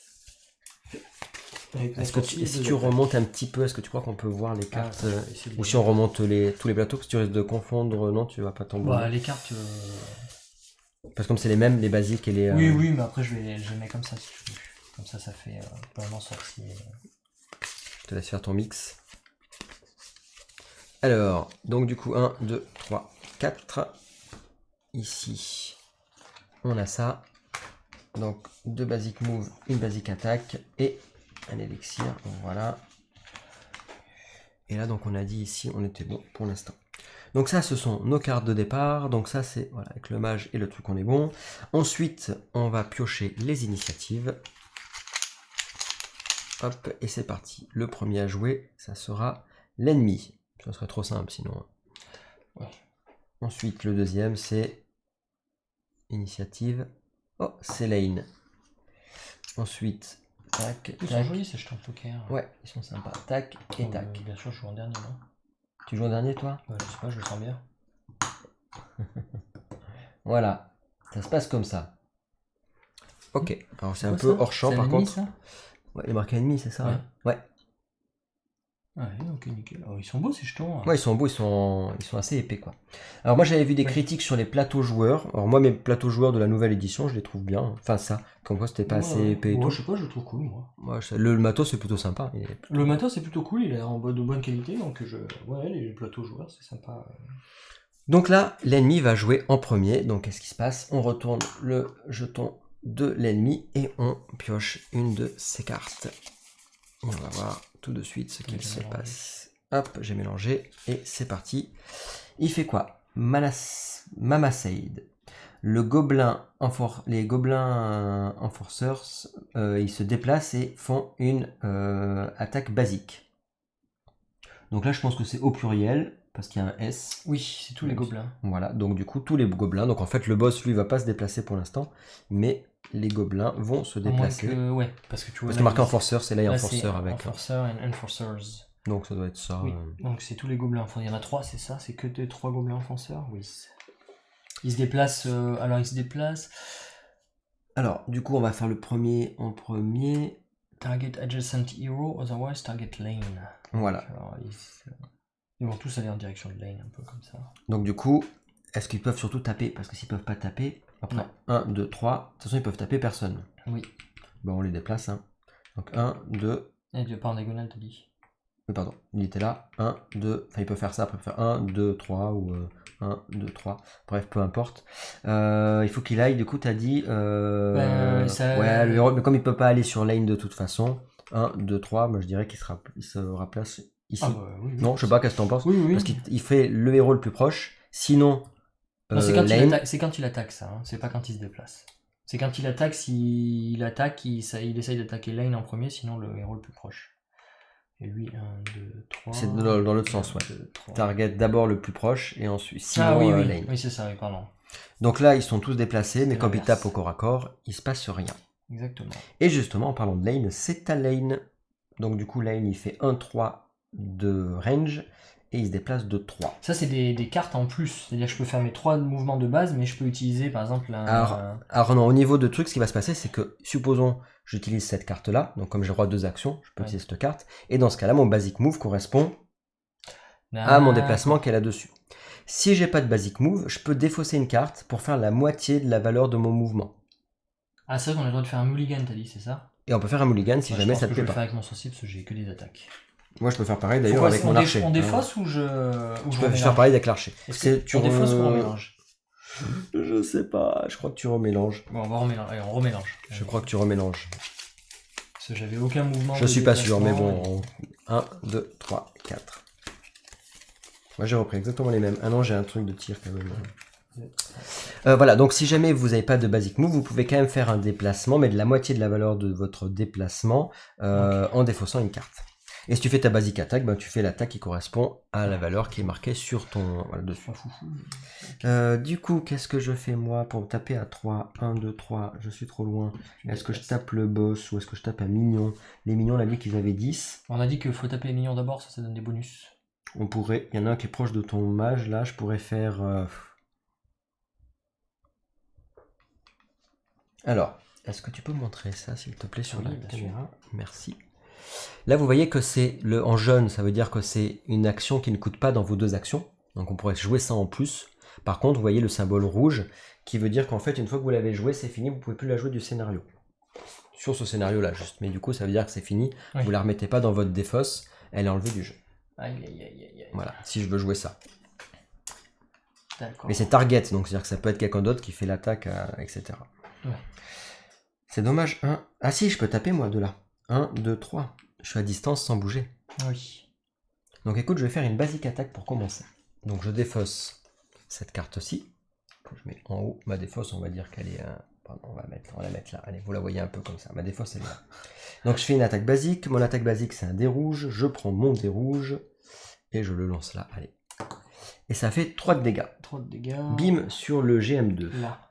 Est-ce que si tu remontes un petit peu, est-ce que tu crois qu'on peut voir les cartes je vais essayer de ou les si on remonte tous les plateaux, parce que tu risques de confondre, non, tu vas pas tomber. Bah, les cartes. Parce que comme c'est les mêmes, les basiques et les. Oui, mais après je les mets comme ça si tu veux. Comme ça fait vraiment sorcier. Je te laisse faire ton mix. Alors, donc du coup, 1, 2, 3, 4. Ici, on a ça. Donc, 2 basic moves, une basic attack et un élixir. Donc, voilà. Et là, donc, on a dit ici, on était bon pour l'instant. Donc ça, ce sont nos cartes de départ. Donc ça, c'est voilà, avec le mage et le truc, on est bon. Ensuite, on va piocher les initiatives. Hop, et c'est parti. Le premier à jouer, ça sera l'ennemi. Ça serait trop simple sinon. Ouais. Ensuite, le deuxième, c'est initiative. Oh, c'est Lane. Ensuite, tac, Ils sont jolis ces jetons de poker. Ouais, ils sont sympas. Tac et tac. Bien sûr, je joue en dernier, non? Tu joues en dernier, toi? Je sais pas, je le sens bien. Voilà, ça se passe comme ça. Ok, alors c'est un peu ça hors champ C'est par un ennemi, contre. ça Ouais, il est marqué ennemi, c'est ça? Ouais. Hein ouais. Ouais, ok, nickel. Oh, ils sont beaux ces jetons. Hein. Ouais, ils sont beaux, ils sont assez épais quoi. Alors moi j'avais vu des critiques sur les plateaux joueurs. Alors moi mes plateaux joueurs de la nouvelle édition, je les trouve bien. Enfin ça, comme quoi c'était pas assez épais et tout. Je sais pas, je le trouve cool moi. Moi, le matos c'est plutôt sympa. Le matos c'est plutôt cool, il est de bonne qualité, donc ouais, les plateaux joueurs c'est sympa. Donc là, l'ennemi va jouer en premier. Donc qu'est-ce qui se passe? On retourne le jeton de l'ennemi et on pioche une de ses cartes. Et on va voir tout de suite ce qu'il se passe. Hop, j'ai mélangé et c'est parti. Il fait quoi? Mamasaid. Les gobelins enforcers, ils se déplacent et font une attaque basique. Donc là, je pense que c'est au pluriel parce qu'il y a un S. Oui, c'est tous les gobelins. Voilà, donc du coup, tous les gobelins. Donc en fait, le boss, lui, va pas se déplacer pour l'instant, mais les gobelins vont se déplacer. Ouais, parce que tu vois. Parce que marqué enforcer, c'est là, il y a enforcer avec. Enforcer et enforcers. Donc ça doit être ça. Oui. Donc c'est tous les gobelins. Enfin, il y en a 3, c'est ça? C'est que des 3 gobelins enfonceurs? Oui. Ils se déplacent. Alors ils se déplacent. Alors, du coup, on va faire le premier en premier. Target adjacent hero, otherwise target lane. Voilà. Alors, ils vont tous aller en direction de lane, un peu comme ça. Donc du coup, est-ce qu'ils peuvent surtout taper? Parce que s'ils peuvent pas taper, après 1, 2, 3, de toute façon ils peuvent taper personne. Oui. Bon, on les déplace. Hein. Donc 1, 2. Et tu pas en diagonale, t'as dit? Pardon, il était là. 1, 2. Enfin, il peut faire ça, après il peut faire 1, 2, 3 ou 1, 2, 3. Bref, peu importe. Il faut qu'il aille, du coup, t'as dit. Ouais, le héros, mais comme il peut pas aller sur lane de toute façon, 1, 2, 3, moi je dirais qu'il se replace ici. Oui, non, je sais pas, qu'est-ce que t'en penses? Oui. Parce qu'il fait le héros le plus proche. Sinon. C'est quand il attaque ça, hein. C'est pas quand il se déplace. C'est quand il attaque, s'il attaque, il essaye d'attaquer lane en premier, sinon le héros le plus proche. Et lui, 1, 2, 3. C'est dans l'autre sens, ouais. 2, target d'abord le plus proche et ensuite sinon lane. Oui, c'est ça, oui, pardon. Donc là, ils sont tous déplacés, mais quand ils tapent au corps à corps, il se passe rien. Exactement. Et justement, en parlant de lane, c'est ta lane. Donc du coup, lane, il fait 1, 3 de range et il se déplace de 3. Ça, c'est des cartes en plus. C'est-à-dire que je peux faire mes 3 mouvements de base, mais je peux utiliser par exemple Alors non, au niveau de truc, ce qui va se passer, c'est que, supposons, j'utilise cette carte-là, donc comme j'ai le droit à 2 actions, je peux utiliser cette carte, et dans ce cas-là, mon basic move correspond à mon déplacement qu'elle a dessus. Si j'ai pas de basic move, je peux défausser une carte pour faire la moitié de la valeur de mon mouvement. Ah, c'est vrai qu'on a le droit de faire un mulligan, t'as dit, c'est ça? Et on peut faire un mulligan si jamais ça te plaît je vais le pas. faire avec mon sorcier parce que j'ai que des attaques. Moi, je peux faire pareil d'ailleurs avec mon archer. On défausse ou je peux faire pareil avec l'archer. On défausse ou on mélange? Je sais pas, je crois que tu remélanges. Bon, on va remélanger. Allez, on remélange. Je crois que tu remélanges. Parce que j'avais aucun mouvement. Je suis pas sûr, mais bon. 1, 2, 3, 4. Moi j'ai repris exactement les mêmes. Ah non, j'ai un truc de tir quand même. Voilà, donc si jamais vous n'avez pas de basic move, vous pouvez quand même faire un déplacement, mais de la moitié de la valeur de votre déplacement en défaussant une carte. Et si tu fais ta basic attaque, ben, tu fais l'attaque qui correspond à la valeur qui est marquée sur ton... Voilà, dessus. Du coup, qu'est-ce que je fais moi pour taper à 3? 1, 2, 3, je suis trop loin. Est-ce que je tape le boss ou est-ce que je tape un mignon? Les mignons, on a dit qu'ils avaient 10. On a dit qu'il faut taper les mignons d'abord, ça donne des bonus. On pourrait... Il y en a un qui est proche de ton mage, là, je pourrais faire... Alors, est-ce que tu peux me montrer ça, s'il te plaît, sur la caméra? Merci. Là, vous voyez que c'est en jaune, ça veut dire que c'est une action qui ne coûte pas dans vos 2 actions. Donc, on pourrait jouer ça en plus. Par contre, vous voyez le symbole rouge qui veut dire qu'en fait, une fois que vous l'avez joué, c'est fini, vous ne pouvez plus la jouer du scénario. Sur ce scénario-là, juste. Mais du coup, ça veut dire que c'est fini. Oui. Vous ne la remettez pas dans votre défausse, elle est enlevée du jeu. Aïe, aïe, aïe, aïe. Voilà, si je veux jouer ça. D'accord. Mais c'est target, donc c'est-à-dire que ça peut être quelqu'un d'autre qui fait l'attaque, etc. Ouais. C'est dommage. Ah si, je peux taper moi de là. 1, 2, 3. Je suis à distance sans bouger. Oui. Donc écoute, je vais faire une basique attaque pour commencer. Donc je défausse cette carte-ci. Je mets en haut ma défausse, on va dire qu'elle est... Pardon, on va la mettre là. Allez, vous la voyez un peu comme ça. Ma défausse, elle est là. Donc je fais une attaque basique. Mon attaque basique, c'est un dé rouge. Je prends mon dé rouge et je le lance là. Allez. Et ça fait 3 de dégâts. 3 de dégâts. Bim sur le GM2. Là.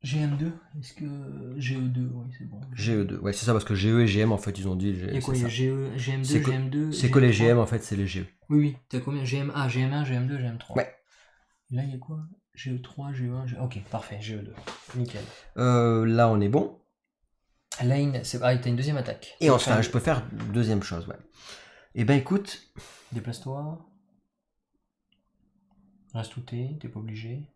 GM2? Est-ce que GE2? Oui, c'est bon. GE2, ouais, c'est ça, parce que GE et GM, en fait, ils ont dit... Il y a quoi? Il y a GE, GM2, GM2... C'est que les GM, en fait, c'est les GE. Oui, oui. T'as combien? GM1, GM1, GM2, GM3. Ouais. Et là, il y a quoi? GE3, GE1, GE... Ok, parfait, GE2. Nickel. Là, on est bon. Lane, t'as une deuxième attaque. Et enfin, je peux faire deuxième chose, ouais. Et ben, écoute... Déplace-toi. Reste où t'es pas obligé.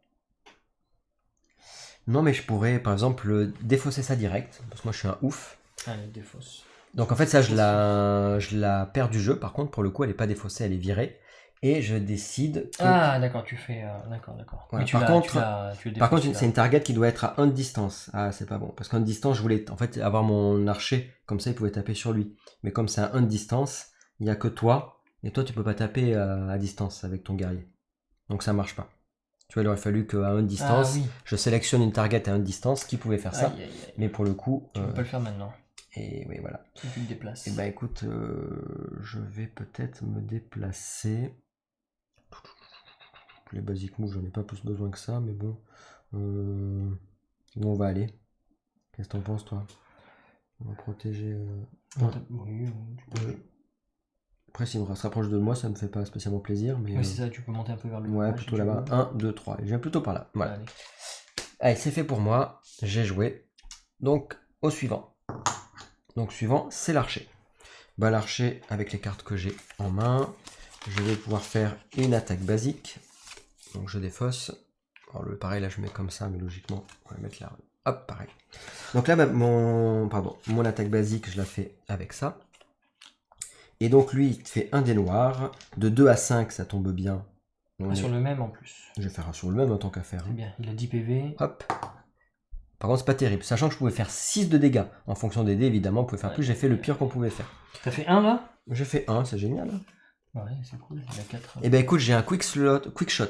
Non, mais je pourrais, par exemple, défausser ça direct, parce que moi, je suis un ouf. Allez, défausse. Donc, en fait, ça, je la perds du jeu. Par contre, pour le coup, elle n'est pas défaussée, elle est virée. Et je décide que... Ah, d'accord, tu fais... D'accord. Voilà. Par contre, c'est une target qui doit être à 1 de distance. Ah, c'est pas bon. Parce qu'à 1 de distance, je voulais en fait avoir mon archer. Comme ça, il pouvait taper sur lui. Mais comme c'est à 1 de distance, il n'y a que toi. Et toi, tu peux pas taper à distance avec ton guerrier. Donc, ça marche pas. Tu vois, il aurait fallu qu'à 1 de distance, je sélectionne une target à 1 de distance qui pouvait faire ça. Aïe. Mais pour le coup... Tu peux pas le faire maintenant. Et oui, voilà. Tu te déplaces. Et bah écoute, je vais peut-être me déplacer... Les basic moves, j'en ai pas plus besoin que ça, mais bon. Où on va aller? Qu'est-ce que t'en penses, toi? On va protéger... Oui, Après, s'il me se rapproche de moi, ça me fait pas spécialement plaisir. Mais, oui, c'est ça, tu peux monter un peu vers le ouais, plutôt là-bas. 1, 2, 3. Et je viens plutôt par là. Voilà. Allez, c'est fait pour moi. J'ai joué. Donc, au suivant. Donc, suivant, c'est l'archer. Bah, l'archer, avec les cartes que j'ai en main, je vais pouvoir faire une attaque basique. Donc, je défausse. Alors, pareil, là, je mets comme ça, mais logiquement, on va mettre là. Hop, pareil. Donc là, mon attaque basique, je la fais avec ça. Et donc lui, il fait un dé noir. De 2 à 5, ça tombe bien. Sur le même en plus. Je vais faire un sur le même en tant qu'à faire. C'est bien, il a 10 PV. Hop. Par contre, c'est pas terrible. Sachant que je pouvais faire 6 de dégâts. En fonction des dés, évidemment, on pouvait faire plus. J'ai fait le pire qu'on pouvait faire. T'as fait 1 là? J'ai fait 1, c'est génial. Ouais, c'est cool. Il a 4. Et ben écoute, j'ai un quick shot.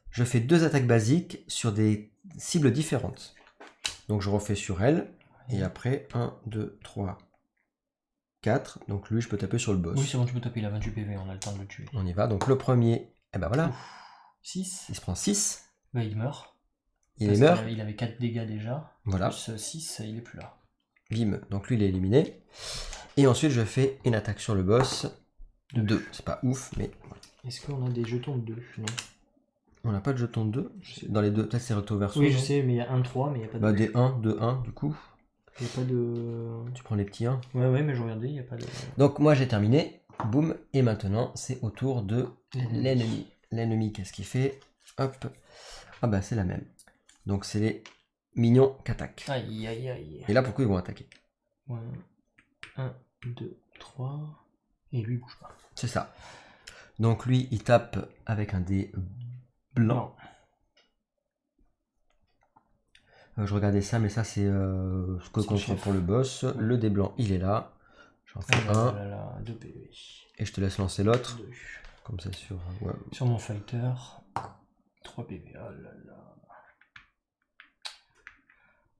Je fais 2 attaques basiques sur des cibles différentes. Donc je refais sur elle. Et après, 1, 2, 3... 4, donc lui je peux taper sur le boss. Oui, c'est bon, tu peux taper, il a 28 PV, on a le temps de le tuer. On y va, donc le premier, et ben voilà. 6. Il se prend 6. Bah, il meurt. Il meurt. Il avait 4 dégâts déjà. Voilà. Plus 6, il est plus là. Bim, donc lui il est éliminé. Et ensuite je fais une attaque sur le boss. 2. C'est pas ouf, mais Est-ce qu'on a des jetons de 2? Non. on n'a pas de jeton de 2. Dans les deux, peut-être c'est recto verso. Oui, je non sais, mais il y a 1-3, mais il n'y a pas de... Bah des 1, 2, 1 du coup. Il n'y a pas de... Tu prends les petits 1. Ouais, mais je regardais, il n'y a pas de... Donc moi j'ai terminé. Boum. Et maintenant c'est au tour de l'ennemi. L'ennemi, qu'est-ce qu'il fait? Hop. Ah bah c'est la même. Donc c'est les mignons qui attaquent. Aïe, aïe, aïe. Et là pourquoi ils vont attaquer? Ouais. 1, 2, 3... Et lui, il bouge pas. C'est ça. Donc lui il tape avec un dé blanc. Non. Je regardais ça, mais ça c'est ce que C'est le compte chef. pour le boss. Le dé blanc il est là. J'en fais Ah un. là là, 2 PV. Et je te laisse lancer l'autre. 2. Comme ça sur... Ouais. Sur mon fighter, 3 PV. Oh là là.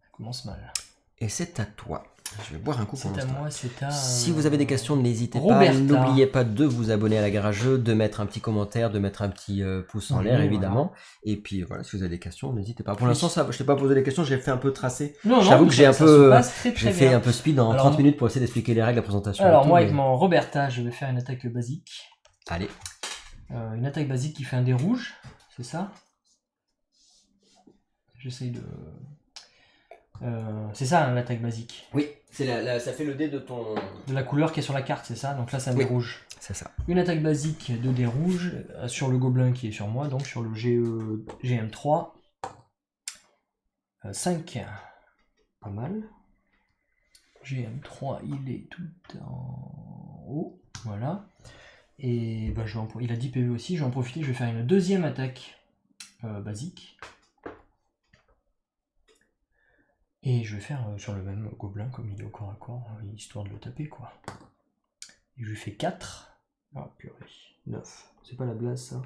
Ça commence mal. Et c'est à toi. Je vais boire un coup pour C'est à l'instant. moi, c'est à... Si vous avez des questions, n'hésitez pas. Roberta. N'oubliez pas de vous abonner à la Garageux, de mettre un petit commentaire, de mettre un petit pouce en Oui, l'air, voilà. évidemment. Et puis voilà, si vous avez des questions, n'hésitez pas. Pour Oui. l'instant, ça, je t'ai pas posé les questions, j'ai fait un peu tracé. Non, J'avoue que j'ai un ça peu, se passe très, très j'ai fait bien. un peu speed en Alors, 30 minutes pour essayer d'expliquer les règles de la présentation. Alors et tout, moi, mais- avec mon Roberta, je vais faire une attaque basique. Allez, Une attaque basique qui fait un dé rouge, c'est ça? J'essaye de... c'est ça, hein, l'attaque basique. oui, ça fait le dé de ton... De la couleur qui est sur la carte, c'est ça? Donc là, c'est un dé Oui. rouge. C'est ça. Une attaque basique de dé rouge sur le gobelin qui est sur moi, donc sur le GM3. 5. Pas mal. GM3, il est tout en haut. Voilà. Et bah, il a 10 PV aussi. Je vais en profiter. Je vais faire une deuxième attaque basique. Et je vais faire sur le même gobelin comme il est au corps à corps, histoire de le taper quoi. Et je lui fais 4. Ah purée. 9. C'est pas la blase ça.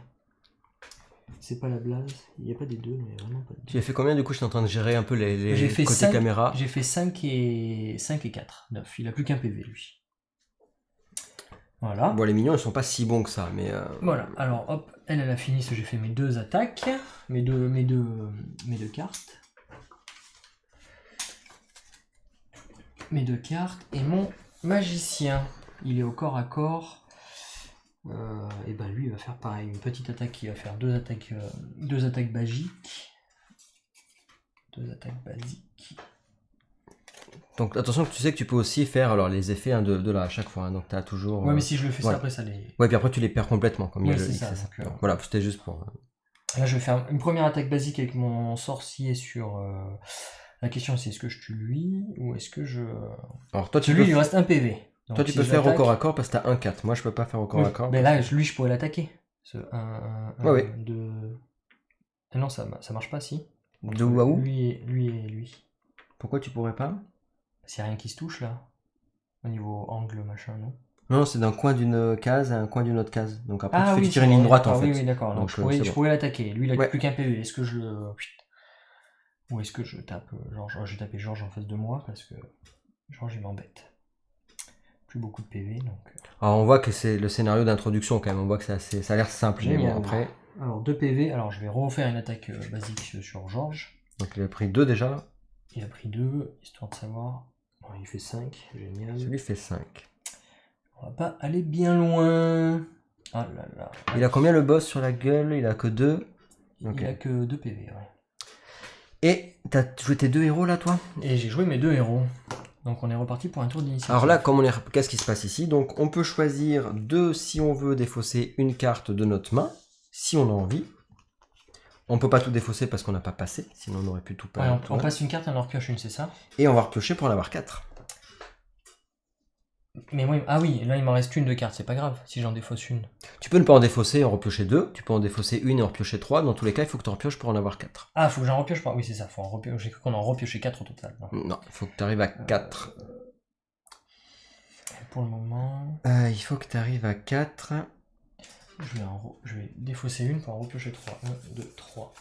C'est pas la blase. Il n'y a pas des 2, mais il n'y a vraiment pas de 2. Tu as fait combien du coup? Je suis en train de gérer un peu les J'ai fait côtés 5, caméra. J'ai fait 5 et 4. 9. Il a plus qu'un PV lui. Voilà. Bon, les mignons, ils sont pas si bons que ça, mais... Voilà. Alors hop, elle a fini. J'ai fait mes 2 attaques. Mes deux cartes. Mes 2 cartes. Et mon magicien. Il est au corps à corps. Et ben lui il va faire pareil, une petite attaque, il va faire 2 attaques basiques. 2 attaques basiques. Donc attention, tu sais que tu peux aussi faire alors les effets de là à chaque fois, hein, donc tu as toujours... Ouais mais si je le fais voilà. ça après ça les... Ouais, puis après tu les perds complètement, comme il y a Oui, le c'est X, ça, c'est ça. donc, Donc, voilà, c'était juste pour... Là je vais faire une première attaque basique avec mon sorcier sur... La question c'est est-ce que je tue lui ou est-ce que je... Alors toi tu Lui peux, il lui reste un PV. Donc, toi, tu si peux je faire au l'attaque- corps à corps parce que t'as un 4. Moi je peux pas faire au corps Oui, à corps. mais parce là lui je pourrais l'attaquer. Ce 1, Ouais, ouais. 2... Ah non ça marche pas si. que- De où à où? Lui et lui. Pourquoi tu pourrais pas? C'est rien qui se touche là. Au niveau angle machin non. Non, c'est d'un coin d'une case à un coin d'une autre case. Donc après tu oui, tires une ligne droite en fait. Oui, oui, d'accord. Donc, Donc, je c'est pourrais, bon. l'attaquer. Lui, il a Ouais. plus qu'un PV. Est-ce que je le... Ou est-ce que je tape Georges? J'ai tapé Georges en face de moi parce que Georges, il m'embête. Plus beaucoup de PV, donc... Alors on voit que c'est le scénario d'introduction quand même. On voit que c'est assez... ça a l'air simple. Mais Génial. bon, après... Alors, 2 PV. Alors, je vais refaire une attaque basique sur Georges. Donc il a pris 2 déjà. Il a pris 2, histoire de savoir... Bon, il fait 5, génial. Celui fait 5. On va pas aller bien loin. Ah là là. Il a combien le boss sur la gueule? Il a que 2. Ok. Il a que 2 PV, ouais. Et t'as joué tes 2 héros là toi? Et j'ai joué mes 2 héros. Donc on est reparti pour un tour d'initiative. Alors là, comme on est... qu'est-ce qui se passe ici? Donc on peut choisir si on veut défausser une carte de notre main, si on a envie. On peut pas tout défausser parce qu'on n'a pas passé, sinon on aurait pu tout Ouais, passer. on passe une carte et on en repioche une, c'est ça? Et on va repiocher pour en avoir 4. Mais moi, ah oui, là il m'en reste une de carte, c'est pas grave si j'en défausse une. Tu peux ne pas en défausser et en repiocher 2. Tu peux en défausser une et en repiocher 3. Dans tous les cas, il faut que tu en repioches pour en avoir 4. Ah, faut que j'en repioche pas. Oui, c'est ça, faut en repiocher. J'ai cru qu'on en repiochait 4 au total. Non. Non, il faut que tu arrives à 4. Pour le moment, Il faut que tu arrives à 4. je vais défausser une pour en repiocher 3. 1, 2, 3.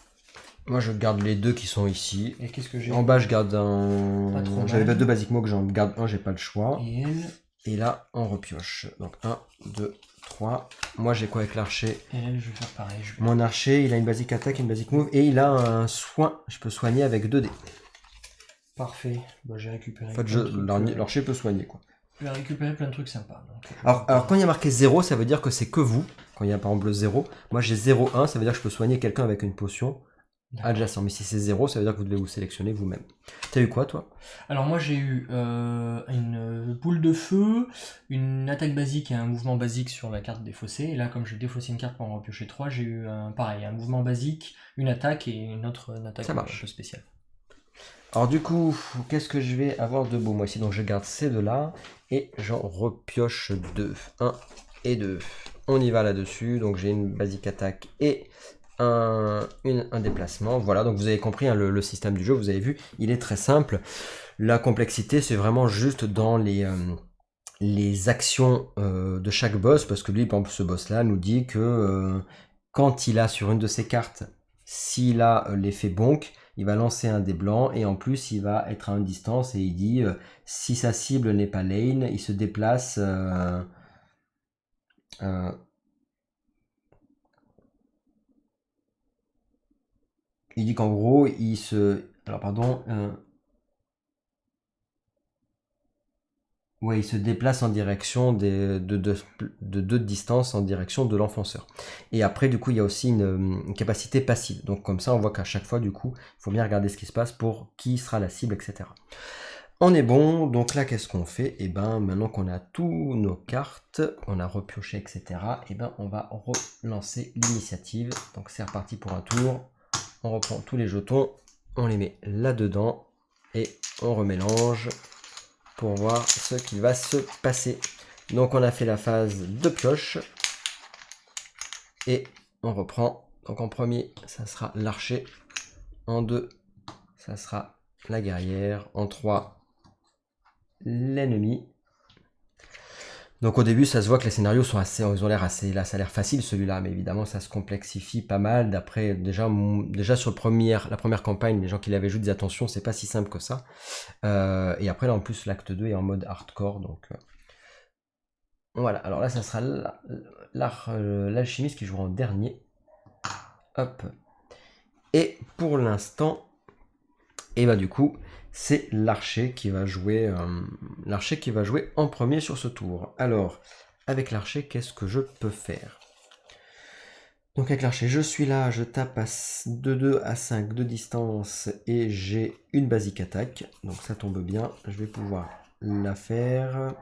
Moi, je garde les 2 qui sont ici. Et qu'est-ce que j'ai? En bas, je garde Pas trop un... mal. J'avais 2 basic mots que j'en garde un, j'ai pas le choix. Et elle, Et là, on repioche. Donc 1, 2, 3. Moi, j'ai quoi avec l'archer? je vais faire pareil. Mon archer, il a une basic attack, une basic move. Et il a un soin. Je peux soigner avec 2 dés. Parfait. Bah, j'ai récupéré. En fait, l'archer peut soigner, quoi. Je vais récupérer plein de trucs sympas. Donc, Alors quand il y a marqué 0, ça veut dire que c'est que vous. Quand il y a par exemple 0, moi j'ai 0,1, ça veut dire que je peux soigner quelqu'un avec une potion adjacent. Mais si c'est 0, ça veut dire que vous devez vous sélectionner vous-même. T'as eu quoi toi? Alors moi j'ai eu une boule de feu, une attaque basique et un mouvement basique sur la carte défaussée. Et là comme j'ai défaussé une carte pour en repiocher 3, j'ai eu pareil, un mouvement basique, une attaque et une attaque Ça marche. un peu spéciale. Alors du coup, qu'est-ce que je vais avoir de beau moi ici? Donc je garde ces deux-là et j'en repioche 2. 1 et 2. On y va là-dessus. Donc j'ai une basique attaque et un déplacement. Voilà, donc vous avez compris hein, le système du jeu, vous avez vu, il est très simple. La complexité, c'est vraiment juste dans les actions de chaque boss, parce que lui, par exemple, ce boss-là nous dit que quand il a sur une de ses cartes, s'il a l'effet bonk, il va lancer un dé blanc, et en plus, il va être à une distance, et il dit, si sa cible n'est pas lane, il se déplace... il dit qu'en gros, il se... Alors, pardon... ouais, il se déplace en direction de deux distances en direction de l'enfonceur. Et après, du coup, il y a aussi une capacité passive. Donc comme ça, on voit qu'à chaque fois, du coup, il faut bien regarder ce qui se passe pour qui sera la cible, etc. On est bon, donc là, qu'est-ce qu'on fait? Et ben, maintenant qu'on a tous nos cartes, on a repioché, etc. Et ben, on va relancer l'initiative. Donc c'est reparti pour un tour. On reprend tous les jetons, on les met là-dedans et on remélange pour voir ce qui va se passer. Donc on a fait la phase de pioche et on reprend. Donc en premier, ça sera l'archer. En 2, ça sera la guerrière. En 3, l'ennemi. Donc au début, ça se voit que les scénarios sont ils ont l'air assez, là, ça a l'air facile celui-là, mais évidemment, ça se complexifie pas mal. D'après déjà sur la première campagne, les gens qui l'avaient joué disaient attention, c'est pas si simple que ça. Et après, là, en plus, l'acte 2 est en mode hardcore, donc voilà. Alors là, ça sera l'alchimiste qui jouera en dernier. Hop. Et pour l'instant, et bah du coup, c'est l'archer qui va jouer en premier sur ce tour. Alors, avec l'archer, qu'est-ce que je peux faire? Donc avec l'archer, je suis là, je tape de 2 à 5 de distance et j'ai une basique attaque. Donc ça tombe bien, je vais pouvoir la faire.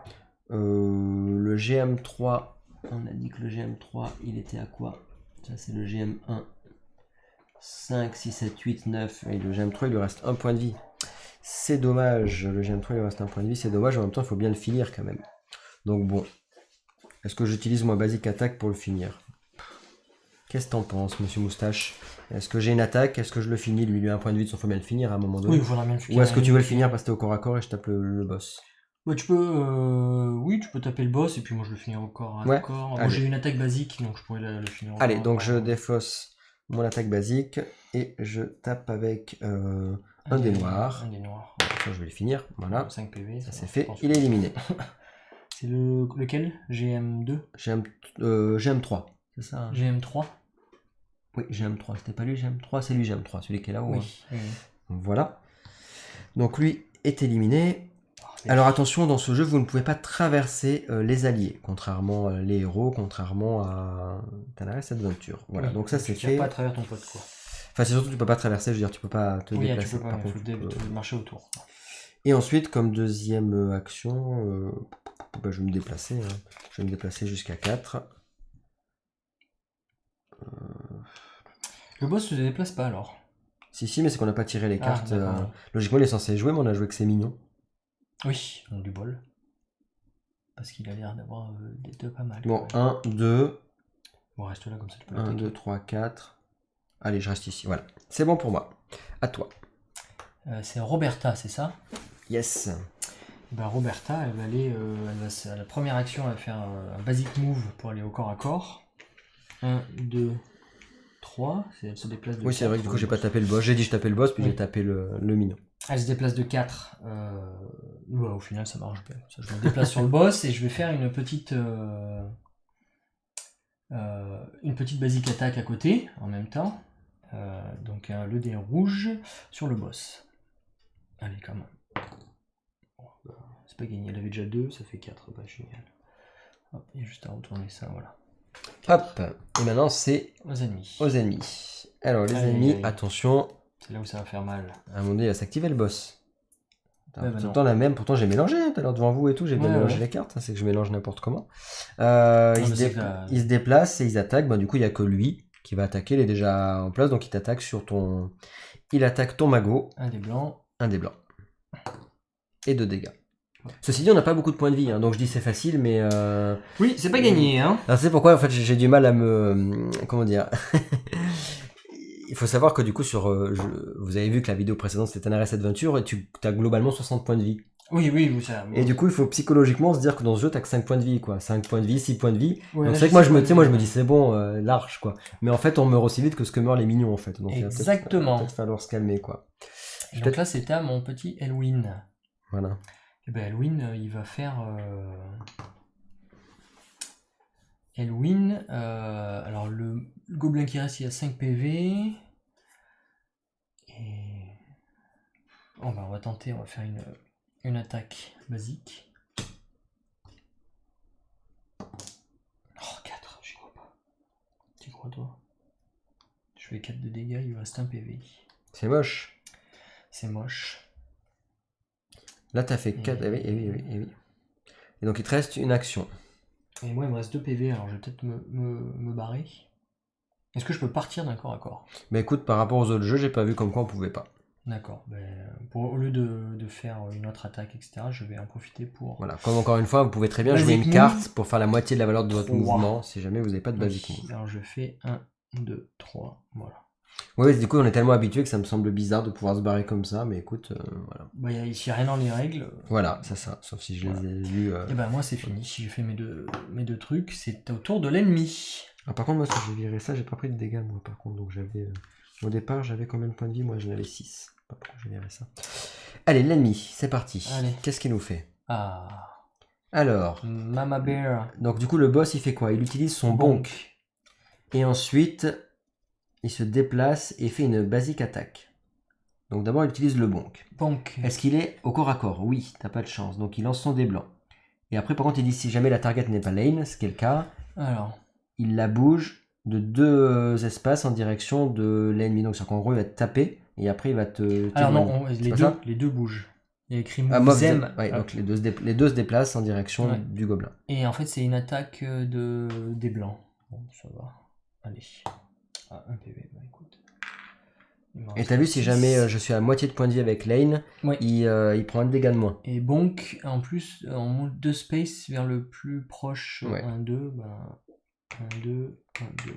Le GM3, on a dit que le GM3, il était à quoi? Ça c'est le GM1. 5, 6, 7, 8, 9. Et le GM3, il lui reste un point de vie. C'est dommage, le GM3, il lui reste un point de vie, c'est dommage. En même temps, il faut bien le finir quand même. Donc bon, est-ce que j'utilise ma basique attaque pour le finir? Qu'est-ce que t'en penses, monsieur Moustache? Est-ce que j'ai une attaque? Est-ce que je le finis? Lui, il a un point de vie, il faut bien le finir à un moment donné. Oui, il faudra bien le finir. Ou est-ce que tu veux le finir parce que t'es au corps à corps et je tape le boss? Ouais, tu peux, oui, tu peux taper le boss et puis moi je le finis au corps à corps. Moi j'ai une attaque basique donc je pourrais le finir au corps. Allez, donc je défausse mon attaque basique et je tape avec un dé noir. Un dé noir. Je vais le finir, voilà. 5 PV, ça c'est fait, il est éliminé. C'est lequel? GM2? GM3, c'est ça hein? GM3? Oui, GM3, c'était pas lui GM3, c'est lui GM3, celui qui est là-haut. Oui, hein. Oui. Voilà. Donc lui est éliminé. Alors attention, dans ce jeu, vous ne pouvez pas traverser les alliés, contrairement les héros, contrairement à Tanaris Adventure. Voilà, donc ça c'est fait. Tu ne pas à travers ton pote, quoi. Enfin, c'est surtout que tu peux pas traverser, je veux dire, tu peux pas te déplacer. Tu peux pas, par contre, tu peux marcher autour. Et ensuite, comme deuxième action, je vais me déplacer. Hein. Je vais me déplacer jusqu'à 4. Le boss ne se déplace pas alors? Si, mais c'est qu'on n'a pas tiré les cartes. Logiquement, il est censé jouer, mais on a joué que c'est mignon. Oui, on a du bol. Parce qu'il a l'air d'avoir des deux pas mal. Bon, 1, 2. Bon, reste là comme ça, tu peux 1, 2, 3, 4. Allez, je reste ici, voilà. C'est bon pour moi. À toi. C'est Roberta, c'est ça? Yes. Ben, Roberta, elle va aller. À la première action, elle va faire un basic move pour aller au corps à corps. 1, 2, 3. Elle se déplace de 4. Oui, c'est vrai que du coup, j'ai pas tapé le boss. J'ai dit je tapais le boss, puis j'ai tapé le mignon. Elle se déplace de 4. Au final, ça marche bien. Je me déplace sur le boss et je vais faire une petite basique attaque à côté en même temps. Donc le dé rouge sur le boss. Allez, quand même. Bon, C'est pas gagné. Elle avait déjà 2, ça fait 4. Bah, génial. Hop, il y a juste à retourner ça, voilà. Hop. Et maintenant, c'est Aux ennemis. aux ennemis. Alors, les Aïe, ennemis, aïe. attention. C'est là où ça va faire mal. À un moment donné, il va s'activer le boss. Ouais, bah Tout le non. temps la même. Pourtant, j'ai mélangé tout à l'heure devant vous et tout. J'ai bien Ouais, mélangé ouais. les cartes. C'est que je mélange n'importe comment. mais Ils c'est que là- se déplacent et ils attaquent. Bah, du coup, il n'y a que lui qui va attaquer. Il est déjà en place. Donc, il t'attaque sur ton. Il attaque ton magot. Un des blancs. Un des blancs. Et 2 dégâts. Ceci dit, on n'a pas beaucoup de points de vie. Hein, donc, je dis c'est facile, mais. Oui, c'est pas gagné, hein. Alors, c'est pourquoi en fait j'ai du mal à me. Comment dire. Il faut savoir que du coup, vous avez vu que la vidéo précédente c'était un RS Adventure et tu as globalement 60 points de vie. Oui, oui, ça. Et du coup, il faut psychologiquement se dire que dans ce jeu, t'as que 5 points de vie, quoi. 5 points de vie, 6 points de vie. Ouais, Donc là, c'est vrai que j'ai moi, six je me, points tu sais, de moi, vie, je me ouais. dis, c'est bon, large, quoi. Mais en fait, on meurt aussi vite que ce que meurt les mignons, en fait. Donc il va Exactement. peut-être falloir se calmer, quoi. Et donc là, c'était à mon petit Elwyn. Voilà. Et ben Elwyn, il va faire. Elwyn, alors le gobelin qui reste, il a 5 PV. Et. Oh, bah, on va tenter, on va faire une attaque basique. Oh, 4, j'y crois pas. Tu crois, toi? Je fais 4 de dégâts, il me reste un PV. C'est moche. C'est moche. Là, t'as fait 4. Oui. Et donc, il te reste une action. Et moi, il me reste 2 PV, alors je vais peut-être me barrer. Est-ce que je peux partir d'un corps à corps? Mais écoute, par rapport aux autres jeux, j'ai pas vu comme quoi on pouvait pas. D'accord. Au lieu de faire une autre attaque, etc., je vais en profiter pour... Voilà. Comme encore une fois, vous pouvez très bien Basic jouer une move. carte pour faire la moitié de la valeur de votre 3. mouvement si jamais vous n'avez pas de basic Oui. move. Alors je fais 1, 2, 3, voilà. Oui, du coup, on est tellement habitué que ça me semble bizarre de pouvoir se barrer comme ça, mais écoute, voilà. Bah, il n'y a rien dans les règles. Voilà, c'est ça. Sauf si je les ai lus. Et ben moi, c'est fini. Si j'ai fait mes deux trucs, c'est au tour de l'ennemi. Ah, par contre, moi, si j'ai viré ça, j'ai pas pris de dégâts, moi, par contre. Donc, j'avais. Au départ, j'avais combien de points de vie? Moi, j'en avais 6. Pas pourquoi j'ai viré ça. Allez, l'ennemi, c'est parti. Allez. Qu'est-ce qu'il nous fait? Ah. Alors. Mama Bear. Donc, du coup, le boss, il fait quoi? Il utilise son bonk. Et ensuite, il se déplace et fait une basique attaque. Donc, d'abord, il utilise le bonk. Bonk. Est-ce qu'il est au corps à corps? Oui, t'as pas de chance. Donc, il lance son dé blanc. Et après, par contre, il dit si jamais la target n'est pas lane, ce qui est le cas, Alors. il la bouge de 2 espaces en direction de l'ennemi. Donc, c'est qu'en gros, il va te taper et après, il va te. Alors non, t'éloigner. les deux bougent. Il y a écrit Ah, move mob them. ouais, donc les deux se déplacent en direction Ouais. du gobelin. Et en fait, c'est une attaque des blancs. Bon, ça va. Allez. Ah, un PV, bah écoute. Et t'as vu, si jamais je suis à moitié de point de vie avec Lane, Ouais. il prend un dégât de moins. Et bonk, en plus, on monte 2 space vers le plus proche. Ouais. 1, 2, ben. 1, 2, 1, 2.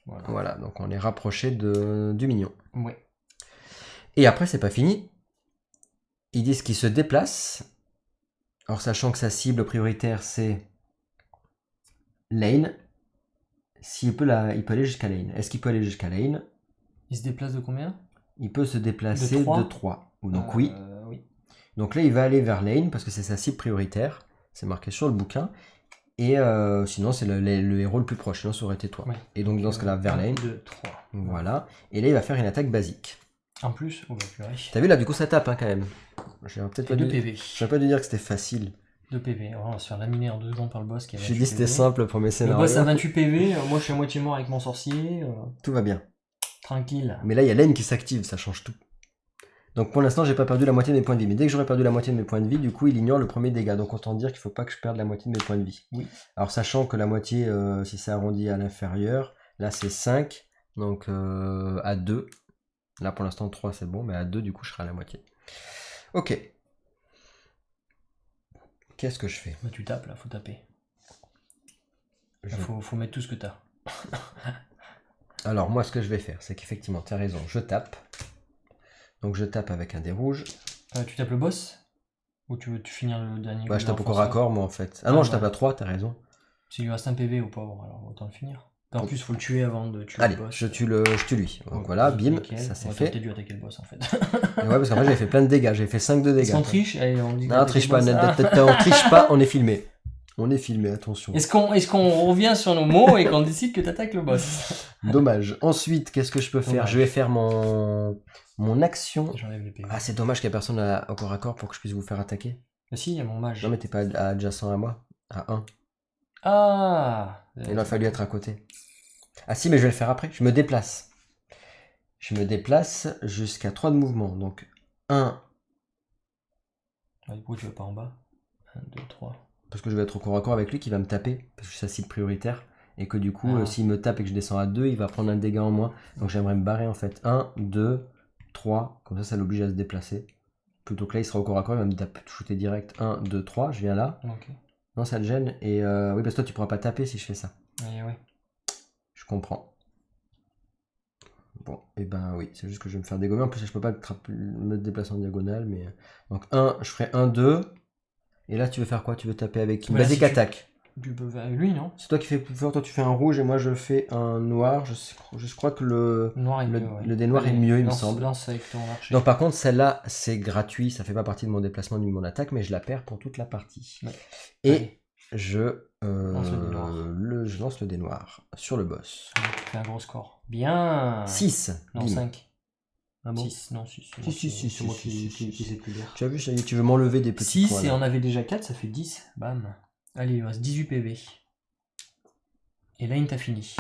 Voilà. Voilà, donc on est rapproché du mignon. Ouais. Et après, c'est pas fini. Ils disent qu'il se déplace. Alors, sachant que sa cible prioritaire, c'est Lane. Il peut aller jusqu'à Lane. Est-ce qu'il peut aller jusqu'à Lane? Il se déplace de combien? Il peut se déplacer De 3. de 3. Donc oui. Oui. Donc là, il va aller vers Lane parce que c'est sa cible prioritaire. C'est marqué sur le bouquin. Et sinon, c'est le héros le plus proche. Sinon, ça aurait été toi. Ouais. Et donc, dans ce cas-là, vers 1, Lane. 2, 3. Voilà. Et là, il va faire une attaque basique. En plus, oh bah purée. T'as vu là, du coup, ça tape hein, quand même. J'aurais peut-être pas 2 dû. PV. J'aurais pas dû dire que c'était facile. 2 PV. Oh, on va se faire laminer en 2 secondes par le boss qui a 28 J'ai dit c'était PV. simple le premier Le scénario. boss a 28 PV. Moi, je suis à moitié mort avec mon sorcier. Tout va bien. Tranquille. Mais là, il y a Lane qui s'active, ça change tout. Donc pour l'instant, j'ai pas perdu la moitié de mes points de vie. Mais dès que j'aurai perdu la moitié de mes points de vie, du coup, il ignore le premier dégât. Donc autant dire qu'il faut pas que je perde la moitié de mes points de vie. Oui. Alors sachant que la moitié, si c'est arrondi à l'inférieur, là c'est 5. Donc à 2. Là pour l'instant 3 c'est bon, mais à 2 du coup je serai à la moitié. Ok. Qu'est-ce que je fais? Bah, tu tapes là, faut taper. Là, faut mettre tout ce que t'as. Alors moi ce que je vais faire, c'est qu'effectivement, tu as raison, je tape. Donc je tape avec un dé rouge. Tu tapes le boss? Ou tu veux finir le dernier? Bah je tape au corps à corps moi en fait. Ah non, je tape à 3, t'as raison. S'il lui reste un PV ou pas, bon alors autant le finir. En plus, faut le tuer avant de tuer Allez, le boss. je tue lui. Donc voilà, bim, Nickel. ça c'est On fait. va dû attaquer le boss en fait. Et ouais, parce qu'en fait j'avais fait plein de dégâts, j'ai fait 5 de dégâts. Est-ce qu'on triche? Allez, on dit Non, on triche pas, on triche pas, on est filmé. On est filmé, attention. Est-ce qu'on revient sur nos mots et qu'on décide que t'attaques le boss? Dommage. Ensuite, qu'est-ce que je peux faire? Dommage. Je vais faire mon action. J'enlève les PV. Ah, c'est dommage qu'il n'y ait personne au corps à corps pour que je puisse vous faire attaquer. Ah si, il y a mon mage. Non, mais t'es pas adjacent à moi. À 1. Ah Il aurait fallu être à côté. Ah si, mais je vais le faire après. Je me déplace. Je me déplace jusqu'à 3 de mouvement. Donc 1, Pourquoi tu vas pas en bas 1, 2, 3. parce que je vais être au corps à corps avec lui qui va me taper, parce que je suis sa cible prioritaire. Et que du coup, s'il me tape et que je descends à 2, il va prendre un dégât en moins. Donc j'aimerais me barrer en fait. 1, 2, 3. Comme ça l'oblige à se déplacer. Plutôt que là, il sera au corps à corps, il va me shooter direct. 1, 2, 3. Je viens là. Ok. Non, ça te gêne. Et oui, parce que toi, tu pourras pas taper si je fais ça. Oui. Je comprends. Bon, et ben oui, c'est juste que je vais me faire dégommer. En plus, je peux pas me déplacer en diagonale. Mais donc, je ferai 1, 2. Et là, tu veux faire quoi? Tu veux taper avec qui? Basique attaque. Tu peux faire avec lui, non? C'est toi qui fais plus fort. Toi, tu fais un rouge et moi, je fais un noir. Je crois que le dé noir est mieux, il me semble. Lance avec ton archer. Donc, par contre, celle-là, c'est gratuit. Ça fait pas partie de mon déplacement ni de mon attaque, mais je la perds pour toute la partie. Ouais. Et Allez. je lance le dé noir. je lance le dé noir sur le boss. Tu fais un gros score. Bien. 6. Non, 5. Ah bon? 6, non, 6. Si, C'est moi qui sais plus lire. Tu as vu, ça y est, tu veux m'enlever des petits 6 points. et là. on avait déjà 4, ça fait 10. Bam. Allez, il me reste 18 PV. Et là, il t'a fini.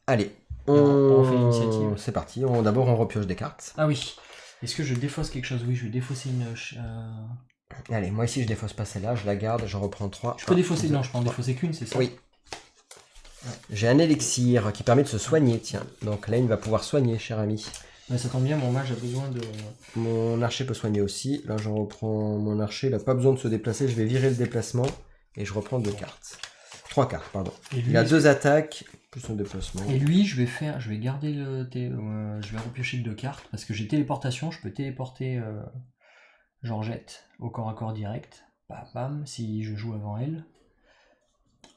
Allez, on fait l'initiative. C'est parti. D'abord, on repioche des cartes. Ah oui. Est-ce que je défausse quelque chose? Oui, je vais défausser une... Allez, moi ici, je défausse pas celle-là. Je la garde, je reprends 3. Je peux défausser... Non, je peux en défausser qu'une, c'est ça? Oui. J'ai un élixir qui permet de se soigner, tiens. Donc là, il va pouvoir soigner, cher ami. Mais ça tombe bien, mon mage a besoin de... Mon archer peut soigner aussi. Là, je reprends mon archer. Il n'a pas besoin de se déplacer. Je vais virer le déplacement. Et je reprends 2 cartes. 3 cartes, pardon. Et lui, il a 2 attaques, plus son déplacement. Et lui, je vais garder le... je vais repiocher 2 cartes, parce que j'ai téléportation, je peux téléporter Georgette au corps à corps direct. Bam, bam, si je joue avant elle.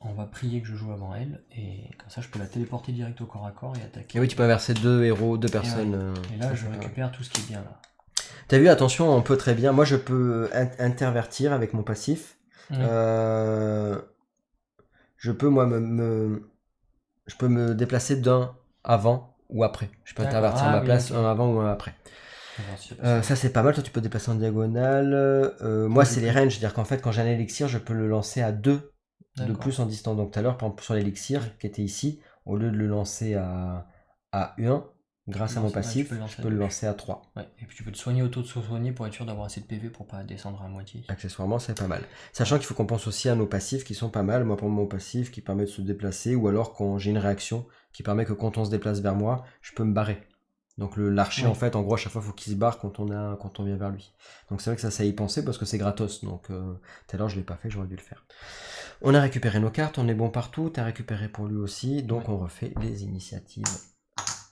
On va prier que je joue avant elle, et comme ça je peux la téléporter direct au corps à corps et attaquer. Et oui, tu peux inverser 2 héros, 2 personnes. Et là, je récupère tout ce qui est bien là. T'as vu, attention, on peut très bien. Moi, je peux intervertir avec mon passif. Oui. Je peux, moi, je peux me déplacer d'un avant ou après. Je peux intervertir ma place, un avant ou un après. Ça, c'est pas mal. Toi, tu peux te déplacer en diagonale. Moi, c'est les ranges. C'est-à-dire qu'en fait, quand j'ai un élixir, je peux le lancer à 2 de plus en distance. Donc, tout à l'heure, par exemple, sur l'élixir qui était ici, au lieu de le lancer à 1, grâce à mon passif, je peux le lancer à 3. Ouais. Et puis tu peux te soigner, auto-soigner pour être sûr d'avoir assez de PV pour pas descendre à moitié. Accessoirement, c'est pas mal. Sachant qu'il faut qu'on pense aussi à nos passifs qui sont pas mal. Moi, pour mon passif qui permet de se déplacer, ou alors quand j'ai une réaction qui permet que quand on se déplace vers moi, je peux me barrer. Donc l'archer, en fait, en gros, à chaque fois, il faut qu'il se barre quand on vient vers lui. Donc c'est vrai que ça y penser parce que c'est gratos. Donc tout à l'heure, je l'ai pas fait, j'aurais dû le faire. On a récupéré nos cartes, on est bon partout. Tu as récupéré pour lui aussi. Donc on refait les initiatives.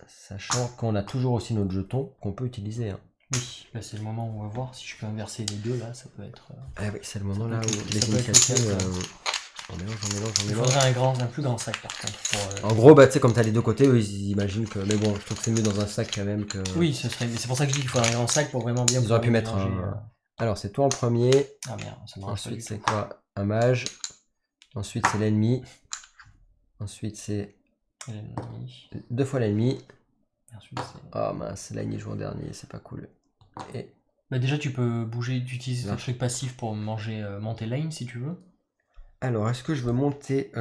Sachant qu'on a toujours aussi notre jeton qu'on peut utiliser. Hein. Oui, là c'est le moment où on va voir si je peux inverser les deux, là ça peut être... Ah oui, c'est le moment là où les initiatives... On mélange. Il faudrait un plus grand sac par contre. En gros, bah, tu sais, comme tu as les deux côtés, eux, ils imaginent que... Mais bon, je trouve que c'est mieux dans un sac quand même que... Oui, c'est pour ça que je dis qu'il faudrait un grand sac pour vraiment bien... Ils auraient pu mettre un... Alors, c'est toi en premier. Ah merde, ça marche. Ensuite, c'est quoi? Un mage. Ensuite, c'est l'ennemi. Ensuite, c'est... L'ennemi. 2 fois l'ennemi. Oh mince, là il joue en dernier, c'est pas cool. Et... Bah déjà tu peux bouger, tu utilises ton truc passif pour monter lane si tu veux. Alors est-ce que je veux monter...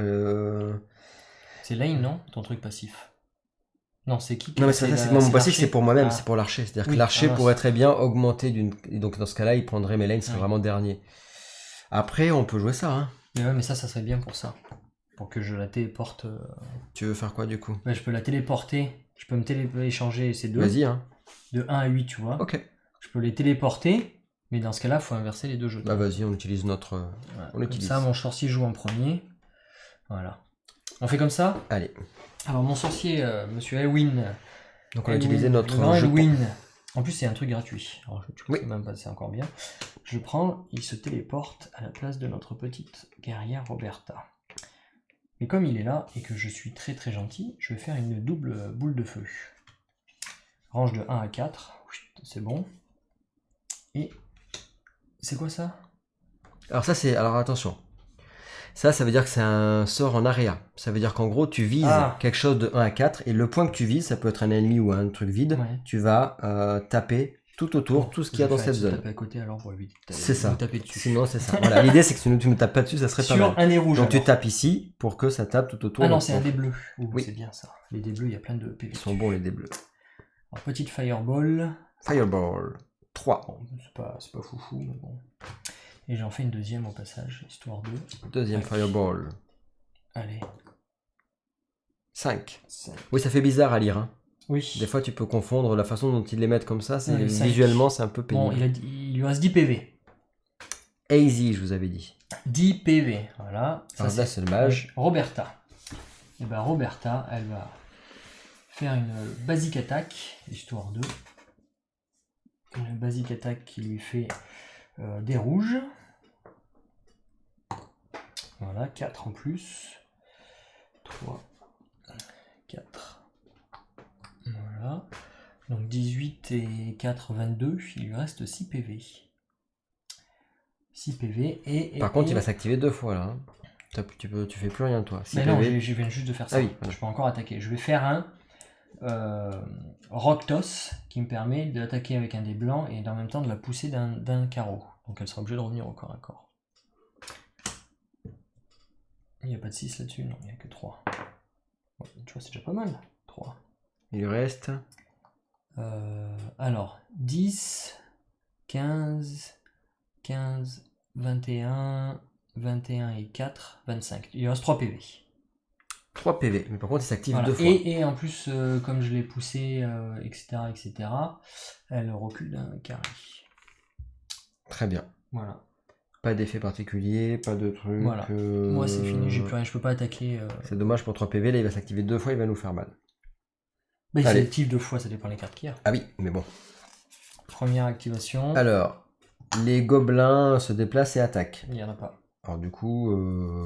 C'est lane non? Ton truc passif. Non c'est qui? Non mais c'est moi mon passif c'est pour moi-même, c'est pour l'archer. C'est-à-dire que l'archer pourrait très bien augmenter d'une... Et donc dans ce cas-là il prendrait mes lanes, c'est vraiment dernier. Après on peut jouer ça. Hein. Mais ouais mais ça serait bien pour ça. Pour que je la téléporte... Tu veux faire quoi du coup? Bah, je peux la téléporter. Je peux me échanger ces deux. Vas-y, hein. De 1 à 8, tu vois. Ok. Je peux les téléporter, mais dans ce cas-là, il faut inverser les deux jeux. Bah vas-y, on utilise notre... Voilà. On utilise. Comme ça, mon sorcier joue en premier. Voilà. On fait comme ça? Allez. Alors, mon sorcier, monsieur Elwin... Donc on a utilisé notre Elwin. En plus, c'est un truc gratuit. Alors, je trouve que même pas, c'est encore bien. Je le prends, il se téléporte à la place de notre petite guerrière Roberta. Mais comme il est là et que je suis très très gentil, je vais faire une double boule de feu. Range de 1 à 4, c'est bon. Et c'est quoi ça? Alors ça c'est... Alors attention. Ça veut dire que c'est un sort en area. Ça veut dire qu'en gros tu vises quelque chose de 1 à 4 et le point que tu vises, ça peut être un ennemi ou un truc vide, tu vas taper tout autour, tout ce qu'il y a dans cette zone. Taper à côté alors pour éviter de C'est ça. me taper dessus. Sinon, c'est ça. Voilà, l'idée, c'est que si tu ne tapes pas dessus, ça serait pas Sur mal. un dé rouge. Donc, tu alors. tapes ici pour que ça tape tout autour. Ah non, Donc, c'est un dé bleu. Oui. C'est bien ça. Les dés bleus, il y a plein de PV. Ils sont bons, les dés bleus. Alors, petite fireball. Fireball. 3. Bon, c'est pas foufou, mais bon. Et j'en fais une deuxième au passage, histoire de. Deuxième fireball. Allez. 5. 5. Oui, ça fait bizarre à lire. Hein. Oui. Des fois, tu peux confondre la façon dont ils les mettent comme ça. C'est Ouais, cinq. visuellement, c'est un peu Bon, pénible. il lui reste 10 PV. Easy, je vous avais dit. 10 PV, voilà. Ça, Alors là, c'est le mage. Roberta. Et ben Roberta, elle va faire une basique attaque, histoire de. Une basique attaque qui lui fait des rouges. Voilà, 4 en plus. 3, 4. Voilà. Donc 18 et 4, 22. Il lui reste 6 PV. 6 PV et. Par contre, il va s'activer 2 fois là. Hein. Tu fais plus rien toi. Mais non, je viens juste de faire ça. Ah oui, voilà. Je peux encore attaquer. Je vais faire un Rock Toss qui me permet d'attaquer avec un dé blanc et en même temps de la pousser d'un carreau. Donc elle sera obligée de revenir au corps à corps. Il n'y a pas de 6 là-dessus, non, il n'y a que 3. Ouais, tu vois, c'est déjà pas mal. 3. Il lui reste. Alors, 10, 15, 15, 21, 21 et 4, 25. Il lui reste 3 PV. 3 PV, mais par contre il s'active Voilà. 2 fois. Et en plus, comme je l'ai poussé, etc., elle recule d'un carré. Très bien. Voilà. Pas d'effet particulier, pas de truc. Voilà. Moi c'est fini, j'ai plus rien, je peux pas attaquer. C'est dommage pour 3 PV, là il va s'activer 2 fois, il va nous faire mal. Bah, il Allez. s'active 2 fois, ça dépend des cartes qu'il y a. Ah oui, mais bon. Première activation. Alors, les gobelins se déplacent et attaquent. Il n'y en a pas. Alors du coup,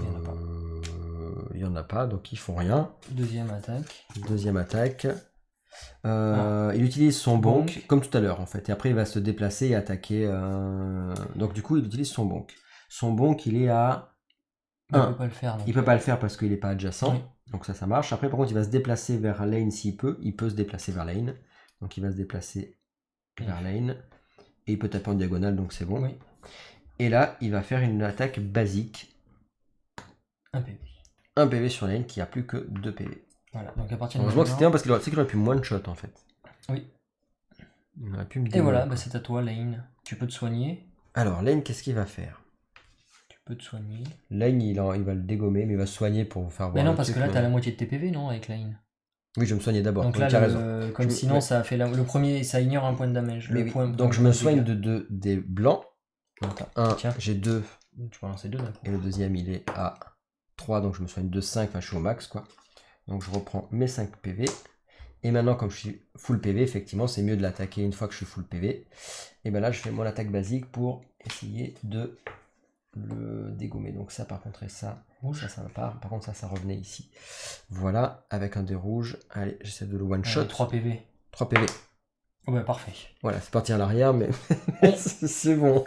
Il y en a pas. il y en a pas, donc ils font rien. Deuxième attaque. Deuxième attaque. Il utilise son bonk, comme tout à l'heure en fait. Et après il va se déplacer et attaquer. Donc du coup il utilise son bonk. Son bonk il est à Il 1. peut pas le faire. Donc, Il peut pas le faire parce qu'il n'est pas adjacent. Oui. Donc ça marche. Après par contre il va se déplacer vers lane s'il peut. Il peut se déplacer vers lane. Donc il va se déplacer vers lane. Et il peut taper en diagonale donc c'est bon. Oui. Et là il va faire une attaque basique. 1 PV. 1 PV sur lane qui a plus que 2 PV. Voilà. Donc à partir de Heureusement que c'était maintenant. un parce qu'il aurait pu one shot en fait. Oui. Il aurait pu me Et démolir, voilà, quoi. bah, c'est à toi, Lane. Tu peux te soigner. Alors Lane qu'est-ce qu'il va faire? Tu peux te soigner. Lane il va le dégommer mais il va se soigner pour vous faire voir. Mais non, le parce truc, que là, mais- t'as la moitié de tes PV, non, avec Lane. Oui je me soignais d'abord. Donc Oui, là, tu as raison. comme Je- sinon, ouais. ça fait le premier, ça ignore un point de damage. Mais Le oui. point, Donc je point me de soigne dégâts. des blancs. Attends, 1, tiens. j'ai 2 Tu peux lancer 2 d'un coup. et le deuxième il est à 3 donc je me soigne de 5, enfin je suis au max quoi. Donc je reprends mes 5 PV. Et maintenant comme je suis full PV, effectivement c'est mieux de l'attaquer une fois que je suis full PV. Et ben là je fais mon attaque basique pour essayer de le dégommer. Donc ça par contre et ça va pas. Par contre ça revenait ici. Voilà, avec un dé rouge. Allez, j'essaie de le one shot. 3 PV. 3 PV. Oh bah parfait. Voilà, c'est parti à l'arrière, mais c'est bon.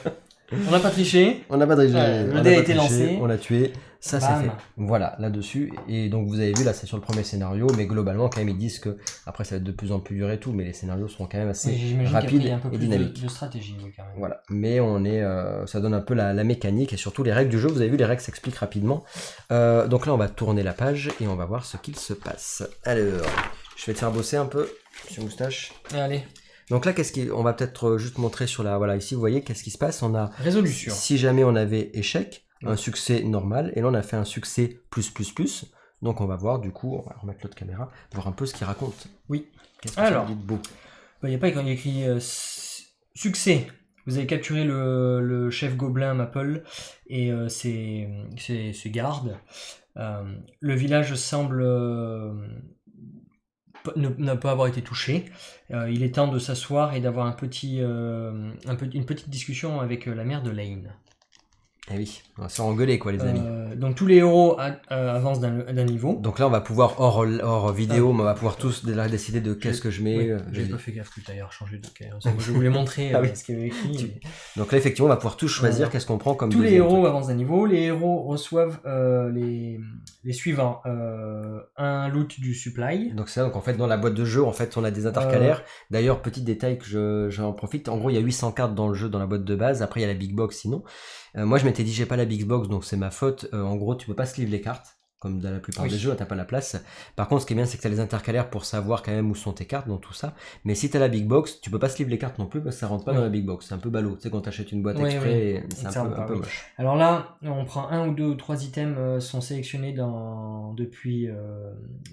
On n'a pas triché. On n'a pas triché. Ouais, le on dé n'a a pas été triché, lancé. on l'a tué. Ça c'est Bam. fait. Voilà, là-dessus. Et donc vous avez vu, là c'est sur le premier scénario, mais globalement quand même ils disent que après ça va être de plus en plus dur et tout, mais les scénarios seront quand même assez J'imagine qu'après, rapides il y a un peu et plus dynamiques. de stratégie, oui, quand même. Voilà, mais on est, ça donne un peu la mécanique et surtout les règles du jeu. Vous avez vu, les règles s'expliquent rapidement. Donc là, on va tourner la page et on va voir ce qu'il se passe. Alors, je vais te faire bosser un peu, monsieur Moustache. Allez, Donc là, on va peut-être juste montrer sur la, voilà, ici vous voyez qu'est-ce qui se passe. On a, résolution. si jamais on avait échec, un succès normal, et là on a fait un succès plus. Donc on va voir du coup, on va remettre l'autre caméra, voir un peu ce qu'il raconte. Oui. Qu'est-ce que Alors. ça dit de beau? Il n'y a pas quand il y a écrit succès. Vous avez capturé le chef gobelin Maple et ses gardes. Le village semble n'a pas avoir été touché. Il est temps de s'asseoir et d'avoir une petite discussion avec la mère de Lane. Eh oui, on va se faire engueuler quoi les amis. Donc tous les héros avancent d'un niveau. Donc là on va pouvoir hors vidéo, mais on va pouvoir tous décider de qu'est-ce que je mets. J'ai pas fait gaffe tout à l'heure, changer de chaos. Je voulais montrer ce qu'il y avait écrit. Donc là effectivement on va pouvoir tous choisir qu'est-ce qu'on prend comme tous les héros avancent d'un niveau. Les héros reçoivent les suivants. Un loot du supply. Donc c'est ça, donc en fait dans la boîte de jeu en fait on a des intercalaires. D'ailleurs petit détail que j'en profite, en gros il y a 800 cartes dans le jeu dans la boîte de base, après il y a la big box sinon. Moi je m'étais dit j'ai pas la big box donc c'est ma faute. En gros tu peux pas sleeve les cartes comme dans la plupart des jeux, t'as pas la place. Par contre ce qui est bien c'est que t'as les intercalaires pour savoir quand même où sont tes cartes dans tout ça. Mais si t'as la big box tu peux pas sleeve les cartes non plus parce que ça rentre pas dans la big box. C'est un peu ballot, tu sais quand t'achètes une boîte exprès c'est un peu moche. Alors là on prend 1 ou 2 ou 3 items sont sélectionnés depuis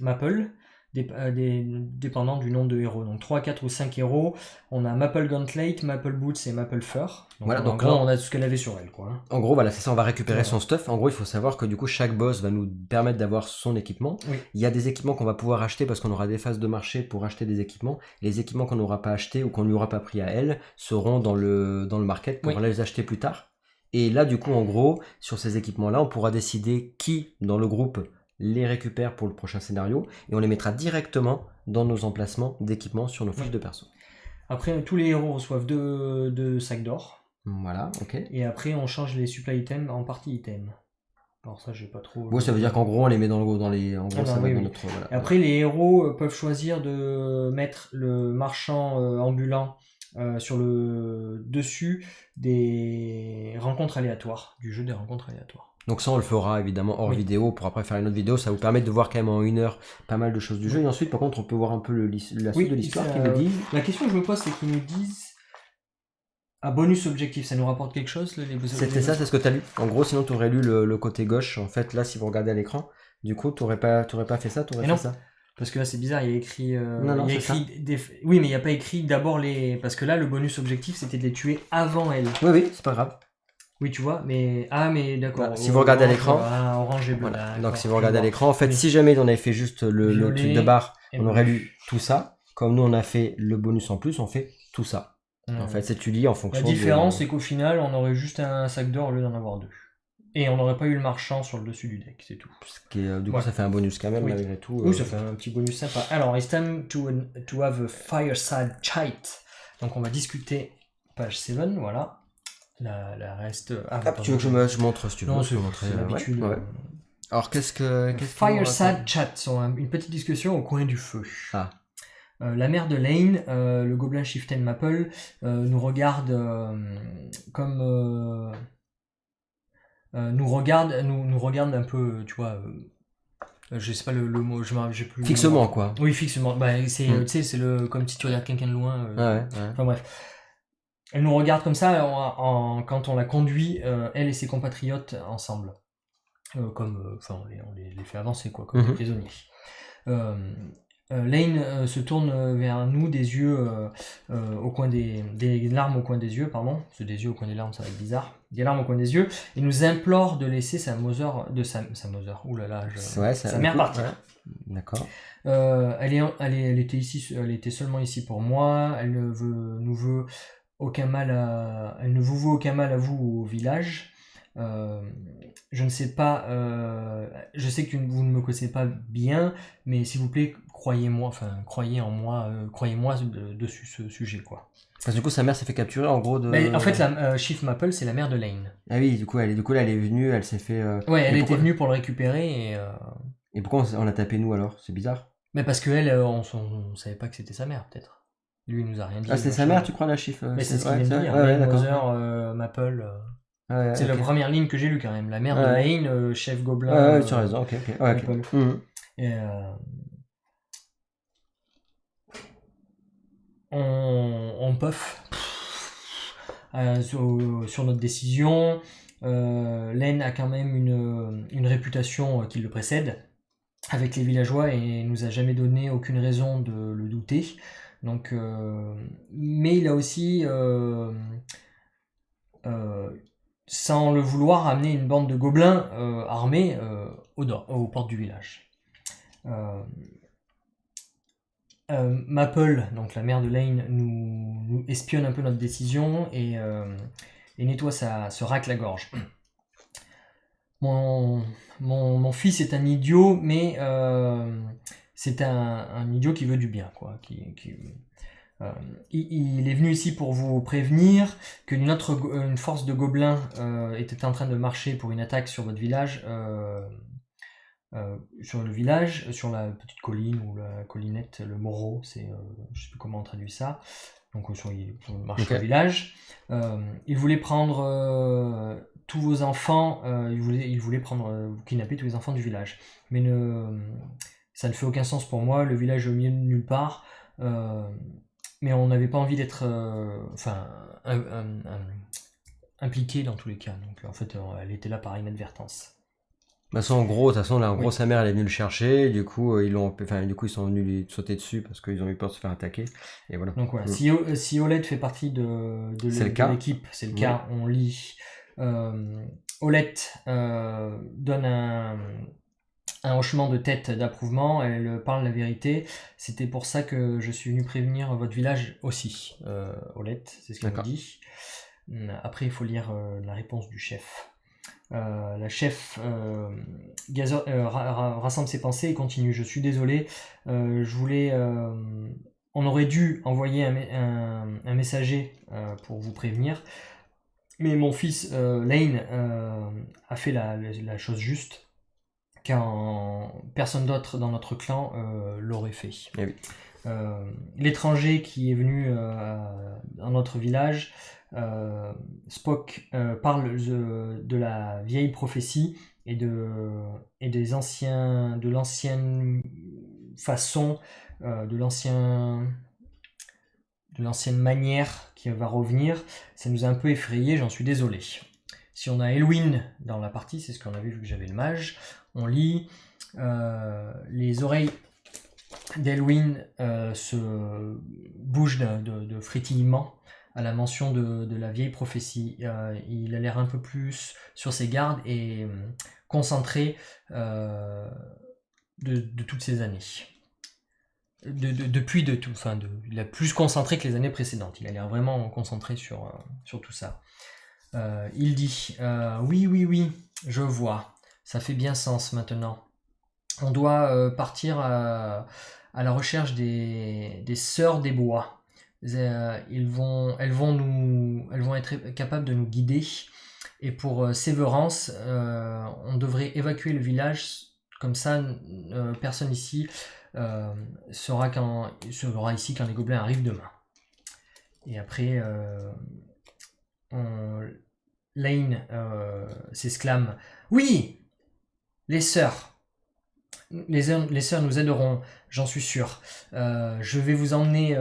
Maple. Dépendant du nombre de héros. Donc 3, 4 ou 5 héros. On a Maple Gauntlet, Maple Boots et Maple Fur. Donc, voilà, donc là, on a tout ce qu'elle avait sur elle. Quoi. En gros, voilà, c'est ça, on va récupérer son stuff. En gros, il faut savoir que du coup, chaque boss va nous permettre d'avoir son équipement. Oui. Il y a des équipements qu'on va pouvoir acheter parce qu'on aura des phases de marché pour acheter des équipements. Les équipements qu'on n'aura pas achetés ou qu'on ne lui aura pas pris à elle seront dans le market pour les acheter plus tard. Et là, du coup, en gros, sur ces équipements-là, on pourra décider qui, dans le groupe, les récupère pour le prochain scénario et on les mettra directement dans nos emplacements d'équipement sur nos fiches de perso. Après, tous les héros reçoivent 2 sacs d'or. Voilà, ok. Et après, on change les supply items en partie items. Alors ça, j'ai pas trop... Oui, ça veut dire qu'en gros, on les met dans les... En gros, ça va dans notre... Voilà. Et après, les héros peuvent choisir de mettre le marchand ambulant sur le dessus des rencontres aléatoires, du jeu des rencontres aléatoires. Donc ça on le fera évidemment hors vidéo pour après faire une autre vidéo, ça vous permet de voir quand même en 1 heure pas mal de choses du jeu et ensuite par contre on peut voir un peu la suite de l'histoire qui nous dit... La question que je me pose c'est qu'ils nous disent bonus objectif, ça nous rapporte quelque chose C'était ça, c'est ce que tu as lu. En gros sinon tu aurais lu le côté gauche, en fait là si vous regardez à l'écran, du coup tu n'aurais pas fait ça, tu aurais fait ça. Parce que là c'est bizarre, il y a écrit... Oui mais il n'y a pas écrit d'abord les... Parce que là le bonus objectif c'était de les tuer avant elle. Oui, c'est pas grave. Oui, tu vois, mais d'accord. Si vous regardez à l'écran, orange et bleu. Voilà. Donc si vous regardez à l'écran, en fait, si jamais on avait fait juste le truc de barre, on aurait lu tout ça. Comme nous on a fait le bonus en plus, on fait tout ça. En fait, c'est tu lis en fonction. La différence, c'est qu'au final, on aurait juste un sac d'or au lieu d'en avoir 2. Et on n'aurait pas eu le marchand sur le dessus du deck, c'est tout. Du coup, ça fait un bonus quand même malgré tout. Oui, ça fait un petit bonus sympa. Alors, it's time to have a fireside chat. Donc, on va discuter page 7, voilà. La reste... tu veux que je montre si tu veux? Non, c'est l'habitude. Ouais. Alors, qu'est-ce que Fireside chat, une petite discussion au coin du feu. La mère de Lane, le gobelin Chieftain Maple, nous regarde comme... nous regarde un peu, tu vois... je sais pas le mot, j'ai plus... Fixement, quoi. Oui, fixement. Tu sais, c'est comme si tu regardes quelqu'un de loin. Enfin bref. Elle nous regarde comme ça quand on la conduit, elle et ses compatriotes ensemble. On les fait avancer, quoi, comme des prisonniers. Lane se tourne vers nous, des yeux au coin des larmes au coin des yeux, pardon. C'est des yeux au coin des larmes, ça va être bizarre. Des larmes au coin des yeux, et nous implore de laisser sa mère partir. Ouais. D'accord. Elle était seulement ici pour moi. Elle ne vous veut aucun mal à vous ou au village. Je ne sais pas, je sais que vous ne me connaissez pas bien, mais s'il vous plaît, croyez en moi dessus ce sujet, quoi. Parce que du coup, sa mère s'est fait capturer en gros de... en fait, la Chief Maple, c'est la mère de Lane. Ah oui, du coup, elle est venue, elle s'est fait... elle était venue pour le récupérer et pourquoi on l'a tapé nous alors? C'est bizarre. Mais parce qu'elle, on savait pas que c'était sa mère, peut-être. Lui, il nous a rien dit. Ah, c'est sa mère, tu crois, la Chief? Mais c'est ce qu'il vient de dire. Mother, Maple... c'est la première ligne que j'ai lue quand même. La mère de Lane, chef gobelin. Tu as raison, ok. Et, on puff sur notre décision. Lane a quand même une réputation qui le précède avec les villageois et nous a jamais donné aucune raison de le douter. Donc, mais il a aussi sans le vouloir, amener une bande de gobelins armés aux portes du village. Maple, donc la mère de Lane, nous espionne un peu notre décision et nettoie se racle la gorge. mon fils est un idiot, mais c'est un idiot qui veut du bien, quoi. Il est venu ici pour vous prévenir une force de gobelins était en train de marcher pour une attaque sur votre village, sur le village, sur la petite colline ou la collinette, le Morro, je sais plus comment on traduit ça. Donc sur le marché Ok. au village. Il voulait prendre tous vos enfants, il voulait kidnapper tous les enfants du village. Mais ça ne fait aucun sens pour moi, le village est au milieu de nulle part. Mais on n'avait pas envie d'être impliqué dans tous les cas. Donc en fait, elle était là par inadvertance. De toute façon, là, en gros, Oui. sa mère, elle est venue le chercher. Du coup, ils sont venus lui sauter dessus parce qu'ils ont eu peur de se faire attaquer. Et voilà. Donc voilà, Mm. si Oled fait partie C'est le de cas. l'équipe, c'est le Oui. cas, on lit. Olette donne un hochement de tête d'approuvement, elle parle la vérité. C'était pour ça que je suis venu prévenir votre village aussi, Olette, c'est ce qu'elle me D'accord. dit. Après, il faut lire la réponse du chef. La chef rassemble ses pensées et continue. Je suis désolé, on aurait dû envoyer un messager pour vous prévenir, mais mon fils Lane a fait la chose juste, car personne d'autre dans notre clan l'aurait fait. Eh oui. L'étranger qui est venu dans notre village, Spock parle de la vieille prophétie et de l'ancienne façon, de l'ancienne manière qui va revenir. Ça nous a un peu effrayé, j'en suis désolé. Si on a Elwyn dans la partie, c'est ce qu'on avait vu que j'avais le mage, on lit les oreilles d'Elwyn se bougent de frétillement à la mention de la vieille prophétie. Il a l'air un peu plus sur ses gardes et concentré de toutes ces années. Il a plus concentré que les années précédentes. Il a l'air vraiment concentré sur tout ça. Il dit oui, je vois. Ça fait bien sens maintenant. On doit partir à la recherche des sœurs des bois. Elles vont être capables de nous guider. Et pour Sévérance, on devrait évacuer le village. Comme ça, personne ici sera ici quand les gobelins arrivent demain. Et après, Lane s'exclame « Oui, les sœurs !» Les sœurs nous aideront, j'en suis sûr. Je vais vous emmener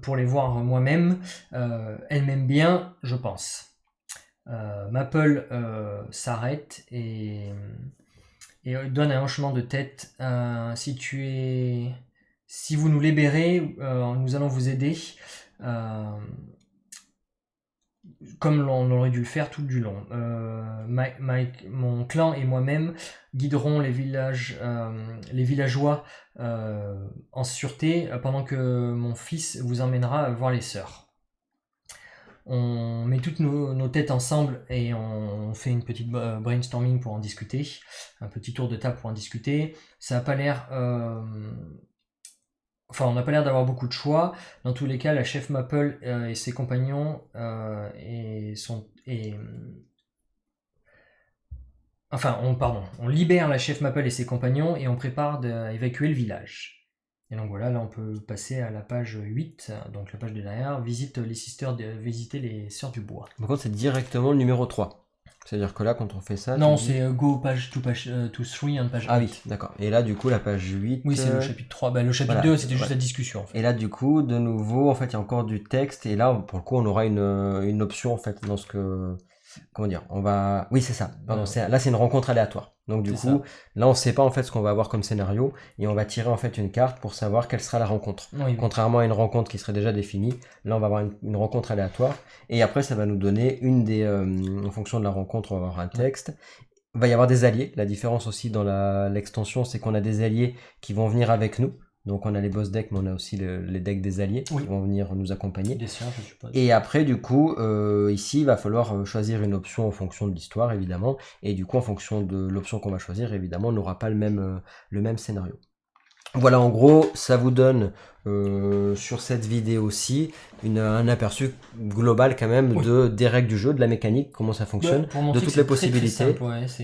pour les voir moi-même. Elles m'aiment bien, je pense. Maple s'arrête et donne un hochement de tête. Si vous nous libérez, nous allons vous aider. Comme on aurait dû le faire tout du long. Mon clan et moi-même guiderons les villageois en sûreté pendant que mon fils vous emmènera voir les sœurs. On met toutes nos têtes ensemble et on fait une petite brainstorming pour en discuter, un petit tour de table pour en discuter. Ça n'a pas l'air... on n'a pas l'air d'avoir beaucoup de choix. Dans tous les cas, la chef Maple et ses compagnons on libère la chef Maple et ses compagnons et on prépare d'évacuer le village. Et donc voilà, là on peut passer à la page 8, donc la page de derrière, visiter les sœurs du bois. Par contre, c'est directement le numéro 3. C'est-à-dire que là, quand on fait ça... Non, c'est go page to 3 on page 8. Ah oui, d'accord. Et là, du coup, la page 8... Oui, c'est le chapitre 3. Le chapitre 2, c'était juste la discussion. En fait. Et là, du coup, de nouveau, en fait, il y a encore du texte. Et là, pour le coup, on aura une option, en fait, dans ce que... Comment dire, on va... Oui, c'est ça. Pardon, là, c'est une rencontre aléatoire. Donc, du coup, là, on ne sait pas, en fait, ce qu'on va avoir comme scénario. Et on va tirer, en fait, une carte pour savoir quelle sera la rencontre. Oui. Contrairement à une rencontre qui serait déjà définie, là, on va avoir une rencontre aléatoire. Et après, ça va nous donner en fonction de la rencontre, on va avoir un texte. Il va y avoir des alliés. La différence aussi dans l'extension, c'est qu'on a des alliés qui vont venir avec nous. Donc on a les boss decks, mais on a aussi les decks des alliés Oui. qui vont venir nous accompagner. Des sœurs, je suppose. Et après, du coup, ici, il va falloir choisir une option en fonction de l'histoire, évidemment. Et du coup, en fonction de l'option qu'on va choisir, évidemment, on n'aura pas le même scénario. Voilà, en gros, ça vous donne sur cette vidéo-ci un aperçu global quand même des règles du jeu, de la mécanique, comment ça fonctionne, de toutes les possibilités.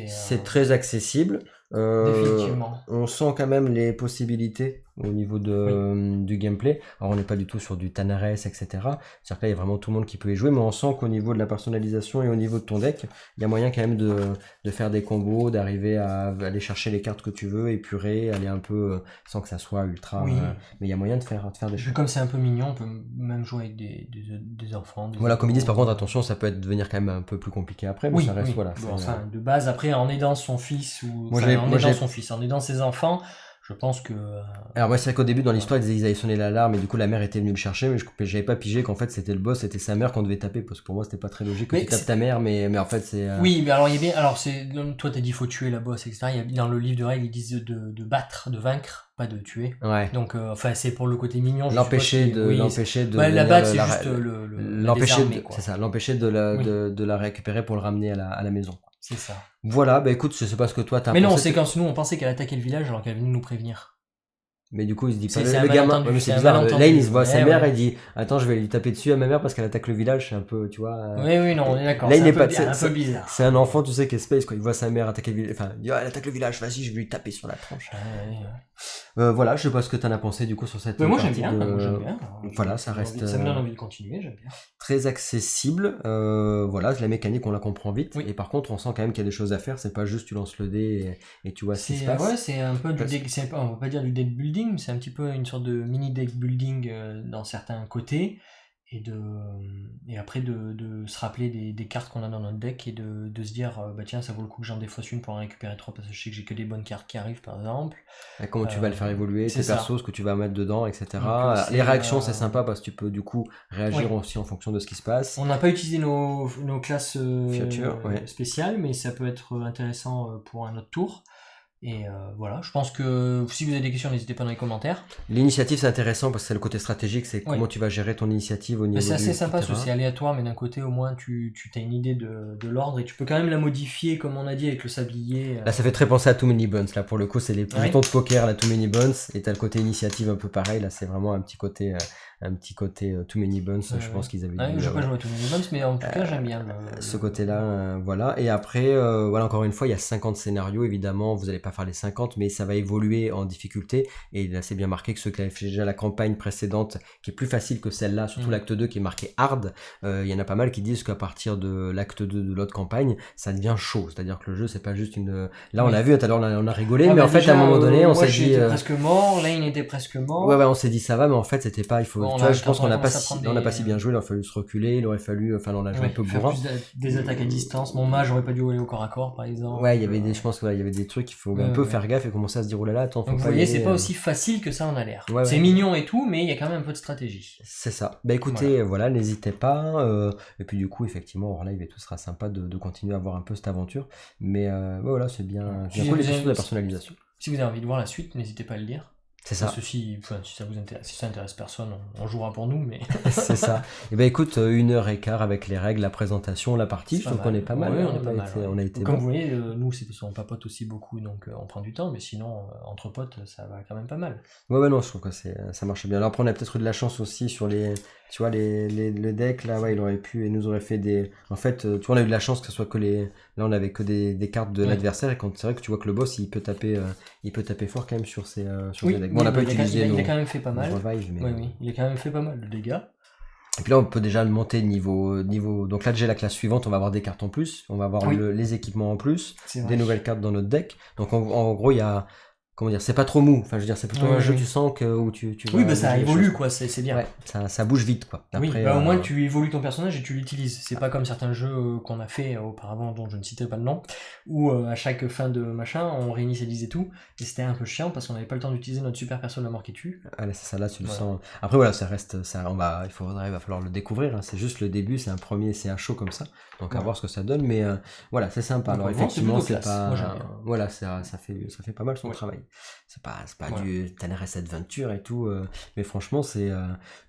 C'est très accessible. Définitivement. On sent quand même les possibilités au niveau du gameplay. Alors on n'est pas du tout sur du Tanares, etc. C'est-à-dire que là il y a vraiment tout le monde qui peut y jouer, mais on sent qu'au niveau de la personnalisation et au niveau de ton deck, il y a moyen quand même de faire des combos, d'arriver à aller chercher les cartes que tu veux, épurer, aller un peu sans que ça soit ultra... mais il y a moyen de faire des choses. Comme c'est un peu mignon, on peut même jouer avec des enfants. Voilà, comme ils disent, par contre, attention, ça peut devenir quand même un peu plus compliqué après, mais ça reste, voilà. Bon, enfin, de base, après, en aidant son fils, en aidant ses enfants, je pense que... Alors ouais, c'est vrai qu'au début, dans l'histoire, ils avaient sonné l'alarme, et du coup, la mère était venue le chercher, mais j'avais pas pigé qu'en fait, c'était le boss, c'était sa mère qu'on devait taper, parce que pour moi, c'était pas très logique que tu tapes ta mère, mais en fait, c'est... Oui, mais alors, toi, t'as dit, faut tuer la boss, etc. Dans le livre de règles, ils disent de battre, de vaincre, pas de tuer. Ouais. Donc, c'est pour le côté mignon. L'empêcher de la battre, c'est juste l'empêcher de la récupérer pour le ramener à la maison. C'est ça. Voilà, bah écoute, je sais pas ce que toi t'as pensé. Mais non, c'est quand nous on pensait qu'elle attaquait le village alors qu'elle venait nous prévenir. Mais du coup, il se dit pas le gamin. C'est bizarre. Lane, il se voit à sa mère et dit attends, je vais lui taper dessus à ma mère parce qu'elle attaque le village. C'est un peu, tu vois. Oui, non, on est d'accord. Lane c'est un peu bizarre. C'est un enfant, tu sais, qui est space quand il voit sa mère attaquer le village. Enfin, il dit elle attaque le village, vas-y, je vais lui taper sur la tronche. Voilà, je sais pas ce que t'en as pensé du coup sur cette. Mais moi j'aime bien. Voilà, ça reste. Ça me donne envie de continuer, j'aime bien. Très accessible. Voilà, la mécanique, on la comprend vite. Et par contre, on sent quand même qu'il y a des choses à faire. C'est pas juste tu lances le dé et tu vois ce qui se passe. Ouais, c'est un peu du deck. On va pas dire du deck building, mais c'est un petit peu une sorte de mini deck building dans certains côtés. Et après de se rappeler des cartes qu'on a dans notre deck et de se dire bah tiens, ça vaut le coup que j'en défausse une pour en récupérer 3 parce que je sais que j'ai que des bonnes cartes qui arrivent par exemple. Et comment tu vas le faire évoluer, tes persos, ce que tu vas mettre dedans, etc. Donc, les réactions, c'est sympa parce que tu peux du coup réagir aussi en fonction de ce qui se passe. On n'a pas utilisé nos classes spéciales, mais ça peut être intéressant pour un autre tour. Et voilà, je pense que si vous avez des questions, n'hésitez pas dans les commentaires. L'initiative, c'est intéressant parce que c'est le côté stratégique, c'est comment tu vas gérer ton initiative au niveau du C'est assez sympa, parce que c'est aléatoire, mais d'un côté, au moins, tu as une idée de l'ordre et tu peux quand même la modifier, comme on a dit, avec le sablier. Là, ça fait très penser à Too Many Bones. Là, pour le coup, c'est les jetons de poker, la Too Many Bones, et t'as le côté initiative un peu pareil. Là, c'est vraiment un petit côté Too Many Bones. Je pense qu'ils avaient dit. Je n'ai pas joué à Too Many Bones, mais en tout cas, j'aime bien ce côté-là. Voilà. Et après, voilà, encore une fois, il y a 50 scénarios, évidemment. Vous n'allez pas faire les 50, mais ça va évoluer en difficulté. Et là, c'est bien marqué que ceux qui avaient fait déjà la campagne précédente, qui est plus facile que celle-là, surtout l'acte 2 qui est marqué hard, il y en a pas mal qui disent qu'à partir de l'acte 2 de l'autre campagne, ça devient chaud. C'est-à-dire que le jeu, c'est pas juste une... Là, on l'a vu, tout à l'heure, on a rigolé, mais en fait, à un moment donné, on s'est dit... J'étais presque mort, Lane était presque mort. Ouais, on s'est dit ça va, mais en fait, c'était pas... Tu vois, je pense qu'on n'a pas si bien joué, il aurait fallu se reculer, il aurait fallu... Enfin, on a joué un peu bourrin. Des attaques à distance. Mon mage aurait pas dû aller au corps à corps, par exemple. Ouais, il y avait je pense qu'il y avait des trucs, il faut un peu faire gaffe et commencer à se dire, oh là là, attends, faut donc, pas vous voyez, c'est pas aussi facile que ça en a l'air. C'est mignon et tout, mais il y a quand même un peu de stratégie. C'est ça. Bah écoutez, voilà, n'hésitez pas. Et puis du coup, effectivement, hors live et tout sera sympa de continuer à voir un peu cette aventure. Mais voilà, c'est bien cool les questions de la personnalisation. Si vous avez envie de voir la suite, n'hésitez pas à le dire. C'est ça. Si ça vous intéresse, si ça intéresse personne, on jouera pour nous, mais. C'est ça. Et ben écoute, 1h15 avec les règles, la présentation, la partie, je trouve qu'on est pas mal. On a été comme vous voyez, nous, on papote aussi beaucoup, donc on prend du temps, mais sinon, entre potes, ça va quand même pas mal. Ouais, non, je trouve que ça marche bien. Alors après, on a peut-être eu de la chance aussi sur tu vois, le deck, là, il aurait pu, et nous aurait fait des... En fait, tu vois, on a eu de la chance que ce soit que là, on avait que des cartes de l'adversaire, et quand c'est vrai que tu vois que le boss, il peut taper fort quand même sur ses decks. Bon, on n'a pas utilisé il a quand même fait pas mal. Revive, mais... Oui, il a quand même fait pas mal de dégâts. Et puis là, on peut déjà le monter niveau... Donc là, déjà, la classe suivante, on va avoir des cartes en plus, on va avoir les équipements en plus, des nouvelles cartes dans notre deck. Donc en gros, il y a... Comment dire, c'est pas trop mou, enfin je veux dire, c'est plutôt un jeu, tu sens où tu oui, bah ça évolue quoi, c'est bien. Ouais, ça bouge vite quoi. Après, au moins tu évolues ton personnage et tu l'utilises. C'est pas comme certains jeux qu'on a fait auparavant, dont je ne citais pas le nom, où à chaque fin de machin, on réinitialisait tout, et c'était un peu chiant parce qu'on n'avait pas le temps d'utiliser notre super perso de la mort qui tue. Ah là, c'est ça, là tu le sens. Après voilà, ça reste, il va falloir le découvrir, hein. C'est juste le début, c'est un show comme ça, donc à voir ce que ça donne, mais voilà, c'est sympa. Alors effectivement, c'est pas... Voilà, ça fait pas mal son travail. C'est pas Voilà. du TNRS Adventure et tout, mais franchement,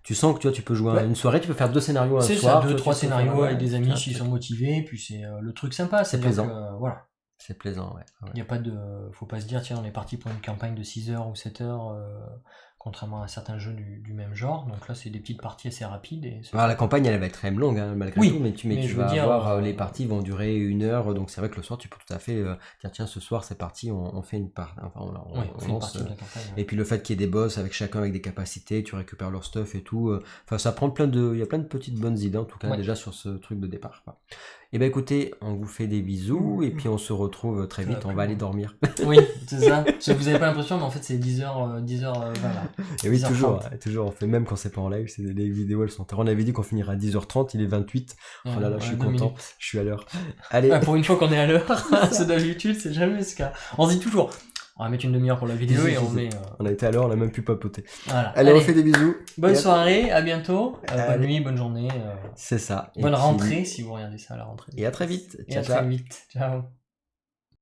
tu sens que tu vois, tu peux jouer à une soirée, tu peux faire 2 scénarios un C'est soir. ça, tu 2, vois, 3 tu peux faire, scénarios ouais, avec des c'est amis un s'ils truc. sont motivés, puis c'est le truc sympa. C'est C'est-à-dire plaisant. que, voilà. C'est plaisant, ouais. Il y a pas de. Faut pas se dire, tiens, on est parti pour une campagne de 6 heures ou 7 heures, contrairement à certains jeux du même genre. Donc là, c'est des petites parties assez rapides. Et Alors, la campagne, elle va être quand même longue, hein, malgré Oui, tout, mais tu mais je veux vas dire, avoir, les parties vont durer 1 heure, donc c'est vrai que le soir, tu peux tout à fait dire, tiens, ce soir, c'est parti, on fait une part, enfin, on oui, on fait une lance. partie de la campagne. Et puis le fait qu'il y ait des boss avec chacun avec des capacités, tu récupères leur stuff et tout, enfin, ça prend il y a plein de petites bonnes idées, en tout cas, Ouais. déjà sur ce truc de départ, quoi. Et ben écoutez, on vous fait des bisous, et puis on se retrouve très Ça va vite, on plus va aller loin. dormir. Oui, c'est ça. Parce que vous avez pas l'impression, mais en fait, c'est 10h, 10h20 là. Et oui, 10h30. toujours, on fait même quand c'est pas en live, les vidéos elles sont. On avait dit qu'on finirait à 10h30, il est 28. Oh là là, je suis 2 content, minutes. je suis à l'heure. Allez, Ah, pour une fois qu'on est à l'heure, c'est d'habitude, c'est jamais ce cas. On se dit toujours, on va mettre une demi-heure pour la vidéo et on met. on a été à l'heure, on a même pu papoter. Voilà. Allez, on fait des bisous. Bonne Et soirée, à bientôt. Bonne Allez. nuit, bonne journée. C'est ça. Et Bonne puis- rentrée si vous regardez ça à la rentrée. Et à très vite. Et Ciao, à ciao. très vite. Ciao.